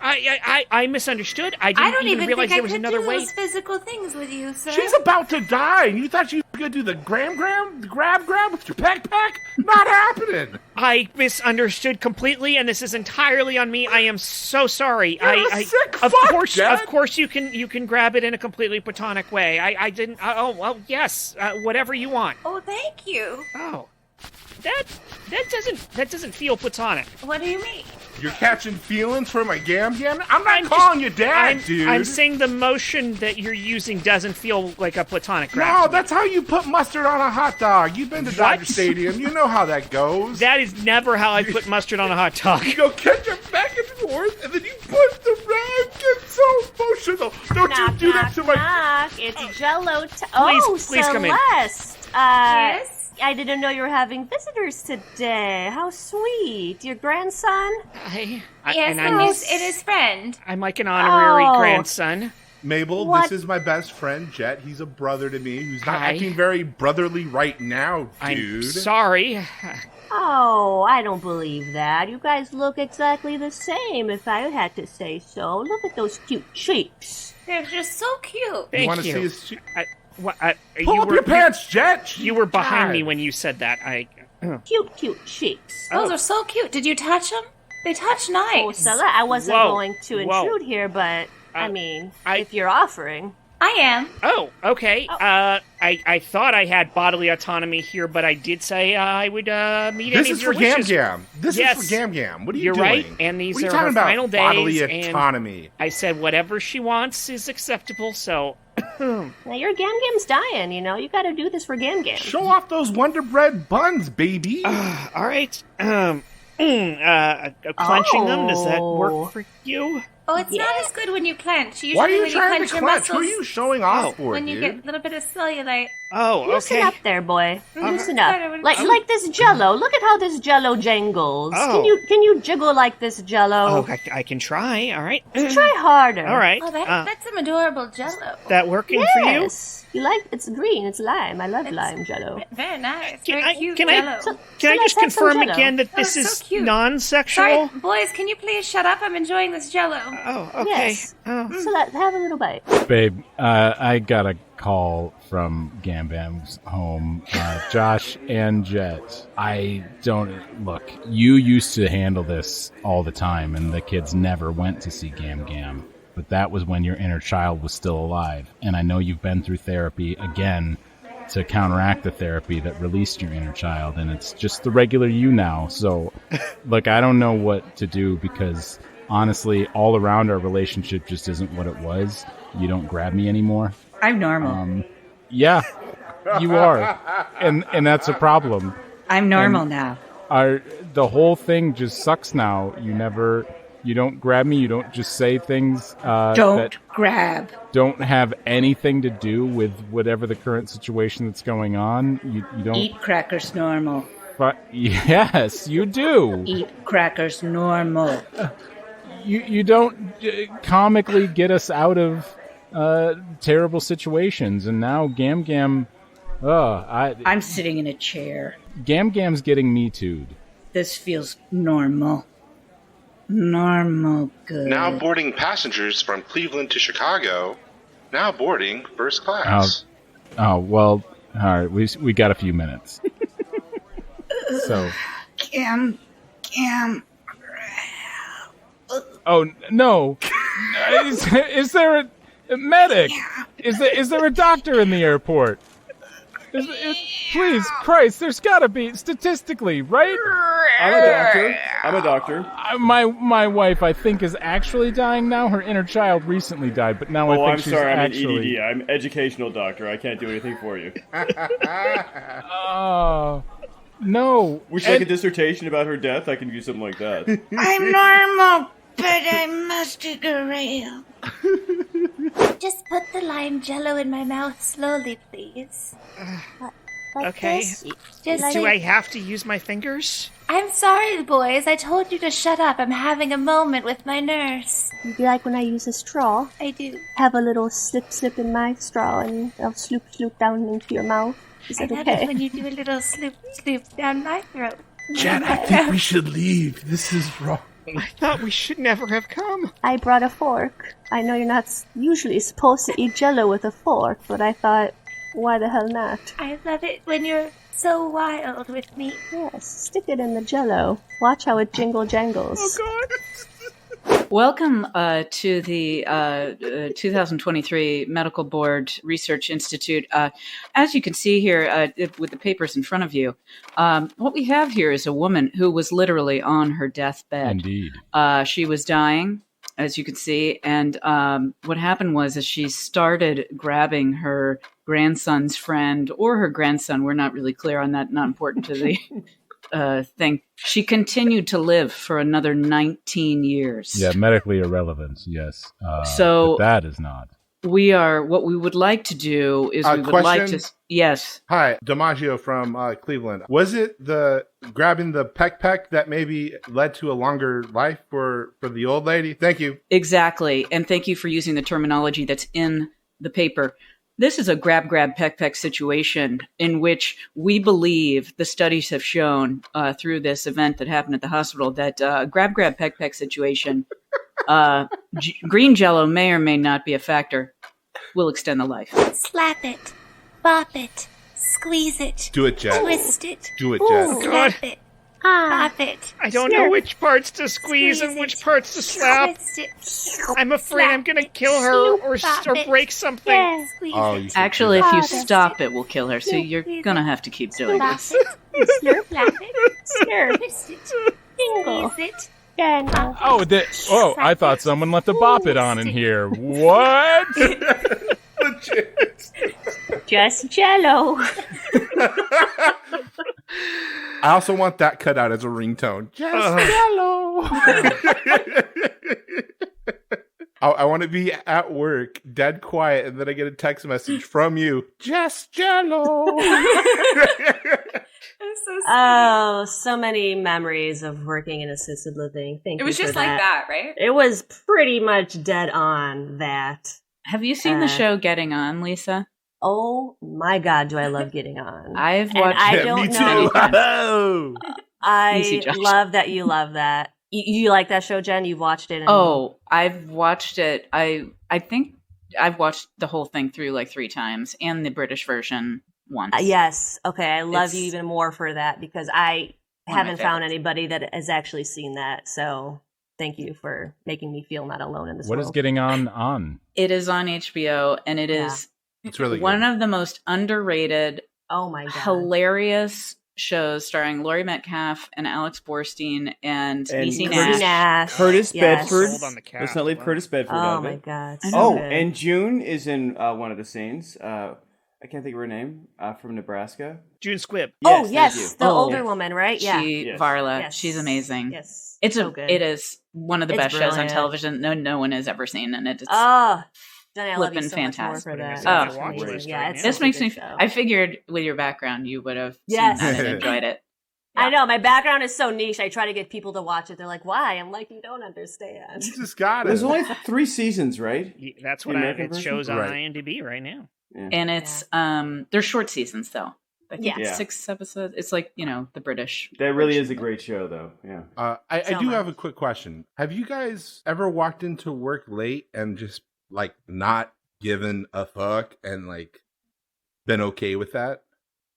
Speaker 1: I misunderstood. I didn't even realize there was another way.
Speaker 9: I don't even think I could do those physical things with you, sir.
Speaker 6: She's about to die, and you thought you were going to do the grab with your peck-peck? Not happening.
Speaker 1: I misunderstood completely, and this is entirely on me. I am so sorry.
Speaker 6: You're a sick
Speaker 1: of
Speaker 6: fuck,
Speaker 1: course,
Speaker 6: Dad.
Speaker 1: of course, you can grab it in a completely platonic way. I didn't. Oh well, yes. Whatever you want.
Speaker 9: Oh, thank you.
Speaker 1: Oh, that doesn't feel platonic.
Speaker 9: What do you mean?
Speaker 6: You're catching feelings for my Gam? I'm not calling you Dad, dude.
Speaker 1: I'm saying the motion that you're using doesn't feel like a platonic grab.
Speaker 6: No, that's how you put mustard on a hot dog. You've been to Dodger Stadium. You know how that goes.
Speaker 1: That is never how I put mustard on a hot dog.
Speaker 6: You go catch it back and forth, and then you put the rag. It's so emotional. Don't you do that to my...
Speaker 4: Knock. It's Jello.
Speaker 1: Please come in.
Speaker 4: Celeste.
Speaker 9: Yes?
Speaker 4: I didn't know you were having visitors today. How sweet. Your grandson?
Speaker 9: Yes, and his friend.
Speaker 1: I'm like an honorary grandson.
Speaker 6: Mabel,
Speaker 4: What?
Speaker 6: this is my best friend, Jet. He's a brother to me who's not
Speaker 1: Hi.
Speaker 6: acting very brotherly right now, dude.
Speaker 1: I'm sorry.
Speaker 4: Oh, I don't believe that. You guys look exactly the same, if I had to say so. Look at those cute cheeks.
Speaker 8: They're just so cute.
Speaker 1: Thank
Speaker 6: wanna
Speaker 1: you.
Speaker 6: see his
Speaker 1: Pull
Speaker 6: up your pants, Jet!
Speaker 1: You were behind
Speaker 6: God.
Speaker 1: me when you said that.
Speaker 4: Cute cheeks.
Speaker 8: Those are so cute. Did you touch them? They touch nice.
Speaker 4: Oh, Stella, I wasn't
Speaker 1: Whoa,
Speaker 4: going to
Speaker 1: whoa.
Speaker 4: intrude here, but, I mean,
Speaker 1: I-
Speaker 4: if you're offering...
Speaker 8: I am.
Speaker 1: Oh, okay. I thought I had bodily autonomy here, but I did say I would meet
Speaker 6: This
Speaker 1: any
Speaker 6: is
Speaker 1: of your
Speaker 6: for Gam
Speaker 1: wishes.
Speaker 6: Gam. This
Speaker 1: Yes.
Speaker 6: is for Gam Gam. What are you
Speaker 1: You're
Speaker 6: doing?
Speaker 1: right, and these
Speaker 6: what are you
Speaker 1: are
Speaker 6: talking
Speaker 1: her
Speaker 6: about?
Speaker 1: final days,
Speaker 6: Bodily
Speaker 1: and-
Speaker 6: autonomy.
Speaker 1: I said whatever she wants is acceptable, so...
Speaker 4: Now, your Gam Gam's dying, you know? You gotta do this for Gam Gam.
Speaker 6: Show off those Wonder Bread buns, baby.
Speaker 1: All right. Clenching them, does that work for you?
Speaker 8: Oh, it's not as good when you clench. Usually
Speaker 6: Why are you
Speaker 8: when you
Speaker 6: trying
Speaker 8: clench
Speaker 6: to
Speaker 8: your
Speaker 6: clench? Who
Speaker 8: muscles,
Speaker 6: are you showing off for,
Speaker 8: when you
Speaker 6: dude?
Speaker 8: get a little bit of cellulite.
Speaker 1: Oh,
Speaker 4: Loosen
Speaker 1: okay.
Speaker 4: up there, boy. Loosen up.
Speaker 8: Better when
Speaker 4: Like
Speaker 8: it's-
Speaker 4: like this Jello. Look at how this Jello jangles.
Speaker 1: Oh.
Speaker 4: Can you jiggle like this Jello?
Speaker 1: Oh, I can try. All right.
Speaker 4: Try harder.
Speaker 1: All right.
Speaker 8: Oh, that's some adorable Jello.
Speaker 1: That working for you?
Speaker 4: Yes. You like it's green. It's lime. I love lime Jello.
Speaker 8: Very nice.
Speaker 1: Can
Speaker 8: Very
Speaker 1: I
Speaker 8: cute
Speaker 1: can
Speaker 8: Jello.
Speaker 1: I
Speaker 4: So
Speaker 1: can I
Speaker 4: let's
Speaker 1: just
Speaker 4: have some
Speaker 1: confirm
Speaker 4: Jell-O.
Speaker 1: again that
Speaker 8: Oh,
Speaker 1: this
Speaker 8: it's
Speaker 1: is
Speaker 8: so cute.
Speaker 1: non-sexual?
Speaker 8: Sorry, boys, can you please shut up? I'm enjoying this Jello.
Speaker 1: Oh, okay.
Speaker 4: Yes.
Speaker 1: Oh.
Speaker 4: So have a little bite.
Speaker 2: Babe, I got a call from Gam Bam's home. Josh and Jet. I don't... Look, you used to handle this all the time, and the kids never went to see Gam Gam. But that was when your inner child was still alive. And I know you've been through therapy again to counteract the therapy that released your inner child. And it's just the regular you now. So, look, I don't know what to do because... Honestly, all around our relationship just isn't what it was. You don't grab me anymore.
Speaker 3: I'm normal.
Speaker 2: Yeah, you are, and that's a problem.
Speaker 3: I'm normal now.
Speaker 2: The whole thing just sucks now. You don't grab me. You don't just say things that
Speaker 3: Grab.
Speaker 2: don't have anything to do with whatever the current situation that's going on. You don't
Speaker 3: Eat crackers normal.
Speaker 2: Yes, you do.
Speaker 3: Eat crackers normal.
Speaker 2: You don't comically get us out of terrible situations, and now Gam Gam,
Speaker 3: I'm sitting in a chair.
Speaker 2: Gam Gam's getting me too'd.
Speaker 3: This feels normal. Normal good.
Speaker 6: Now boarding passengers from Cleveland to Chicago. Now boarding first class.
Speaker 2: Oh well, all right. We got a few minutes. So.
Speaker 3: Gam.
Speaker 2: Oh no! Is there a medic? Is there a doctor in the airport? Please, Christ, there's got to be statistically, right?
Speaker 5: I'm a doctor.
Speaker 2: My wife, I think, is actually dying now. Her inner child recently died, but now I think
Speaker 5: I'm
Speaker 2: she's
Speaker 5: sorry.
Speaker 2: actually.
Speaker 5: I'm an EDD. I'm educational doctor. I can't do anything for you.
Speaker 2: Oh no!
Speaker 5: Wish like a dissertation about her death. I can do something like that.
Speaker 7: I'm normal, but I must take a rail.
Speaker 9: Just put the lime Jello in my mouth slowly, please.
Speaker 4: Like
Speaker 1: Okay.
Speaker 4: this.
Speaker 9: Just
Speaker 1: Do
Speaker 9: like-
Speaker 1: I have to use my fingers?
Speaker 9: I'm sorry, boys. I told you to shut up. I'm having a moment with my nurse.
Speaker 4: You like when I use a straw?
Speaker 9: I do.
Speaker 4: Have a little slip in my straw, and I'll sloop down into your mouth. Is
Speaker 9: I
Speaker 4: that
Speaker 9: love it
Speaker 4: okay?
Speaker 9: when you do a little sloop down my throat.
Speaker 6: Jet, I think we should leave. This is wrong.
Speaker 1: I thought we should never have come.
Speaker 4: I brought a fork. I know you're not usually supposed to eat Jello with a fork, but I thought, why the hell not?
Speaker 9: I love it when you're so wild with me.
Speaker 4: Yes, stick it in the Jello. Watch how it jingle jangles.
Speaker 3: Welcome to the 2023 Medical Board Research Institute. As you can see here with the papers in front of you, what we have here is a woman who was literally on her deathbed.
Speaker 2: Indeed.
Speaker 3: She was dying, as you can see, and what happened was as she started grabbing her grandson's friend or her grandson, we're not really clear on that, not important to the thing. She continued to live for another 19 years.
Speaker 2: Yeah, medically irrelevant. Yes.
Speaker 3: So
Speaker 2: but that is not.
Speaker 3: what we would like to do is we would like to. Yes.
Speaker 6: Hi, DiMaggio from Cleveland. Was it the grabbing the peck-peck that maybe led to a longer life for the old lady? Thank you.
Speaker 3: Exactly. And thank you for using the terminology that's in the paper. This is a grab, peck-peck situation in which we believe the studies have shown through this event that happened at the hospital that grab, peck-peck situation, green jello may or may not be a factor, will extend the life.
Speaker 9: Slap it, bop it, squeeze it.
Speaker 6: Do it, Jet.
Speaker 9: Twist it.
Speaker 6: Do it, Jet.
Speaker 9: Slap it, bop it.
Speaker 1: I don't know which parts to squeeze and which parts to slap.
Speaker 9: Twist it.
Speaker 1: I'm afraid I'm going to kill her or break something.
Speaker 9: Yeah, squeeze
Speaker 6: Oh,
Speaker 9: it.
Speaker 6: you should
Speaker 3: Actually,
Speaker 6: do
Speaker 3: if you
Speaker 9: Oh, that's
Speaker 3: stop it, we'll kill her. So you're going to have to keep doing
Speaker 9: Slap
Speaker 3: this.
Speaker 9: it, slurp, lap it, slurp, twist it, squeeze it. Bop
Speaker 2: Oh,
Speaker 9: it.
Speaker 2: I thought someone left a bop it on in here. What?
Speaker 9: Just jello.
Speaker 6: I also want that cut out as a ringtone. Just yellow. I want to be at work, dead quiet, and then I get a text message from you. Just jello.
Speaker 8: I'm so sweet.
Speaker 4: Oh, so many memories of working in assisted living. Thank you.
Speaker 8: It was
Speaker 4: for
Speaker 8: just like that, right?
Speaker 4: It was pretty much dead on that.
Speaker 3: Have you seen the show Getting On, Lisa?
Speaker 4: Oh my God, do I love Getting On?
Speaker 3: I've
Speaker 4: And
Speaker 3: watched
Speaker 4: I
Speaker 3: it.
Speaker 4: don't
Speaker 6: Me
Speaker 4: know.
Speaker 6: too. Oh.
Speaker 4: I
Speaker 3: Easy, Josh.
Speaker 4: love that you love that. You like that show, Jen? You've watched it?
Speaker 3: Oh, I've watched it. I think I've watched the whole thing through like 3 times and the British version once.
Speaker 4: Yes. Okay. I love you
Speaker 3: It's
Speaker 4: even more for that because I
Speaker 3: one of my
Speaker 4: haven't found
Speaker 3: favorites.
Speaker 4: anybody that has actually seen that. So thank you for making me feel not alone in this
Speaker 2: What
Speaker 4: world.
Speaker 2: is getting on?
Speaker 3: It is on HBO, and it is
Speaker 6: It's really
Speaker 3: one
Speaker 6: good.
Speaker 3: of the most underrated,
Speaker 4: Oh my God.
Speaker 3: hilarious shows starring Laurie Metcalf and Alex Borstein and Niecy
Speaker 5: Curtis
Speaker 3: Nash.
Speaker 5: Curtis
Speaker 4: Yes.
Speaker 5: Bedford.
Speaker 1: Sold on the cast.
Speaker 5: Let's not leave Curtis Bedford out
Speaker 4: Oh
Speaker 5: of
Speaker 4: my
Speaker 5: it.
Speaker 4: God.
Speaker 3: I
Speaker 4: so
Speaker 5: Oh,
Speaker 4: good.
Speaker 5: and June is in one of the scenes. I can't think of her name. From Nebraska.
Speaker 1: June Squibb.
Speaker 4: Oh,
Speaker 5: thank
Speaker 4: yes.
Speaker 5: you.
Speaker 4: The
Speaker 3: Oh.
Speaker 4: older woman, right? Yeah.
Speaker 3: She,
Speaker 5: Yes.
Speaker 3: Varla,
Speaker 4: Yes.
Speaker 3: she's amazing.
Speaker 4: Yes.
Speaker 3: It's
Speaker 4: so good.
Speaker 3: it is one of the
Speaker 4: It's
Speaker 3: best shows on
Speaker 4: brilliant.
Speaker 3: television. No one has ever seen, and it's
Speaker 4: Oh, Jenny, I love you
Speaker 3: flippin'
Speaker 4: so much more
Speaker 3: fantastic.
Speaker 4: for that.
Speaker 3: Oh.
Speaker 4: It's
Speaker 1: Watch
Speaker 4: amazing.
Speaker 1: list
Speaker 4: Yeah,
Speaker 1: right
Speaker 4: it's
Speaker 1: now.
Speaker 3: this
Speaker 4: such a
Speaker 3: makes
Speaker 4: good
Speaker 3: me.
Speaker 4: show.
Speaker 3: I figured with your background, you would have
Speaker 4: Yes.
Speaker 3: seen that and enjoyed it.
Speaker 4: I know my background is so niche. I try to get people to watch it. They're like, "Why?" I'm like, "You don't understand."
Speaker 6: You just got it.
Speaker 5: There's only 3 seasons, right?
Speaker 1: That's what
Speaker 5: The American
Speaker 1: it
Speaker 5: version?
Speaker 1: shows on
Speaker 6: Right.
Speaker 1: IMDb right now.
Speaker 5: Yeah.
Speaker 3: And it's they're short seasons though. I think
Speaker 4: Yeah.
Speaker 3: 6 episodes. It's like, the British.
Speaker 5: That really is a
Speaker 3: version.
Speaker 5: great show, though. Yeah.
Speaker 6: I
Speaker 4: So
Speaker 6: do have a
Speaker 4: much.
Speaker 6: quick question. Have you guys ever walked into work late and just like not given a fuck and like been okay with that?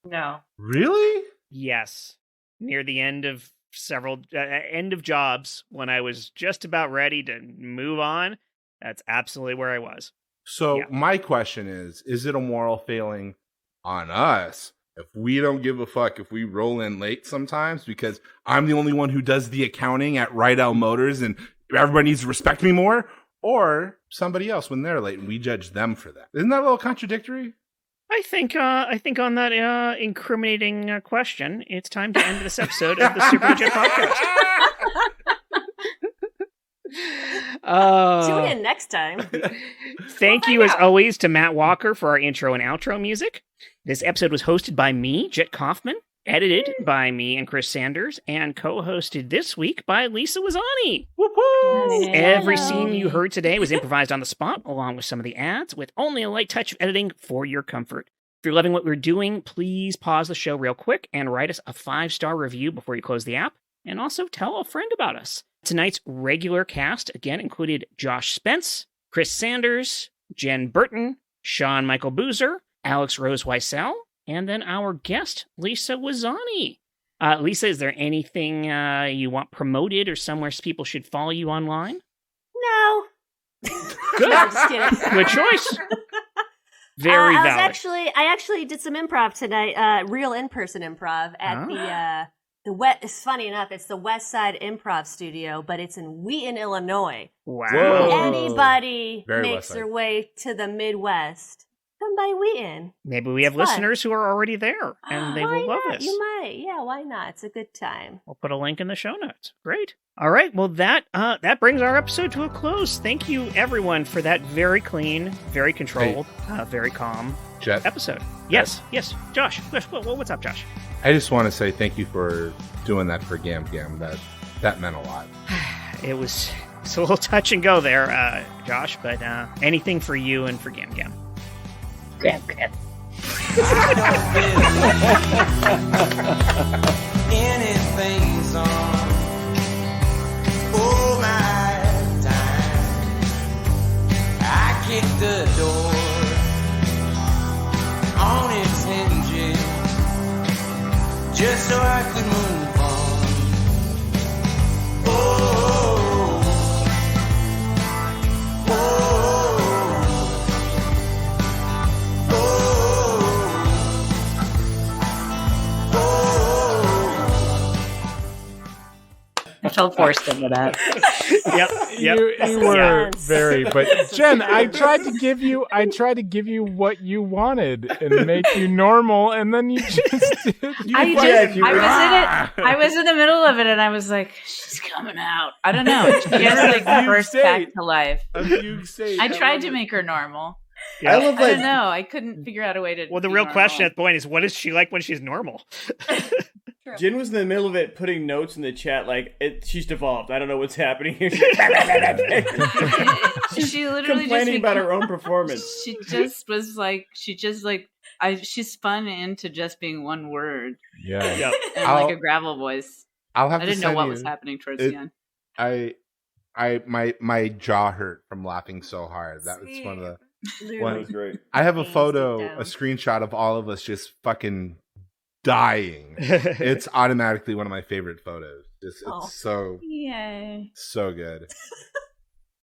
Speaker 4: No.
Speaker 6: Really?
Speaker 1: Yes. Near the end of several end of jobs when I was just about ready to move on, that's absolutely where I was.
Speaker 6: So
Speaker 1: Yeah.
Speaker 6: my question is it a moral failing on us if we don't give a fuck if we roll in late sometimes because I'm the only one who does the accounting at Rydell Motors and everybody needs to respect me more? Or somebody else when they're late and we judge them for that? Isn't that a little contradictory?
Speaker 1: I think on that incriminating question, it's time to end this episode of the Super Legit Podcast.
Speaker 4: Tune in next time.
Speaker 1: Thank you, as always, to Matt Walker for our intro and outro music. This episode was hosted by me, Jet Kaufman, edited by me and Chris Sanders, and co-hosted this week by Lisa Wyczesany. Every scene you heard today was improvised on the spot, along with some of the ads, with only a light touch of editing for your comfort. If you're loving what we're doing, please pause the show real quick and write us a 5-star review before you close the app, and also tell a friend about us. Tonight's regular cast again included Josh Spence, Chris Sanders, Jen Burton, Sean Michael Boozer, Alex Rose Wiesel, and then our guest, Lisa Wyczesany. Lisa, is there anything you want promoted or somewhere people should follow you online?
Speaker 4: No.
Speaker 1: Good.
Speaker 4: No, I'm just kidding.
Speaker 1: Good choice. Very
Speaker 4: I
Speaker 1: valid.
Speaker 4: I actually did some improv tonight, real in-person improv at it's funny enough, it's the West Side Improv Studio, but it's in Wheaton, Illinois.
Speaker 1: Wow.
Speaker 6: Whoa.
Speaker 4: Anybody
Speaker 6: Very
Speaker 4: makes
Speaker 6: West Side.
Speaker 4: their way to the Midwest, come by Wheaton.
Speaker 1: Maybe we have listeners who are already there, and they will love this.
Speaker 4: You might. Yeah, why not? It's a good time.
Speaker 1: We'll put a link in the show notes. Great. All right. Well, that brings our episode to a close. Thank you, everyone, for that very clean, very controlled, very calm episode. Yes. Josh, what's up, Josh?
Speaker 6: I just want to say thank you for doing that for Gam Gam. That meant a lot.
Speaker 1: It was a little touch and go there, Josh, but anything for you and for Gam Gam.
Speaker 3: Gam Gam.
Speaker 10: Anything's on. Oh my time. I kicked the door on its hinges just so I could move on. Oh, oh,
Speaker 3: I felt forced into that.
Speaker 1: Yep.
Speaker 2: You were very, but Jen, I tried to give you what you wanted and make you normal, and then you just did.
Speaker 3: I was in the middle of it, and I was like, "She's coming out." I don't know. She gets like burst back to life. I tried to make her normal.
Speaker 5: Yeah.
Speaker 3: I don't know. I couldn't figure out a way to.
Speaker 1: Well, the real question at the point is, what is she like when she's normal?
Speaker 5: Jen was in the middle of it, putting notes in the chat like she's devolved. I don't know what's happening here.
Speaker 3: She literally
Speaker 5: complaining
Speaker 3: just
Speaker 5: about her own performance.
Speaker 3: She spun into just being one word.
Speaker 6: Yeah.
Speaker 1: Yep.
Speaker 3: And like a gravel voice.
Speaker 6: I
Speaker 3: didn't know what was happening towards the end.
Speaker 6: My jaw hurt from laughing so hard. That was one of the.
Speaker 5: That was great.
Speaker 6: I have a photo, a screenshot of all of us just fucking dying. It's automatically one of my favorite photos. It's so
Speaker 3: Yay.
Speaker 6: so good.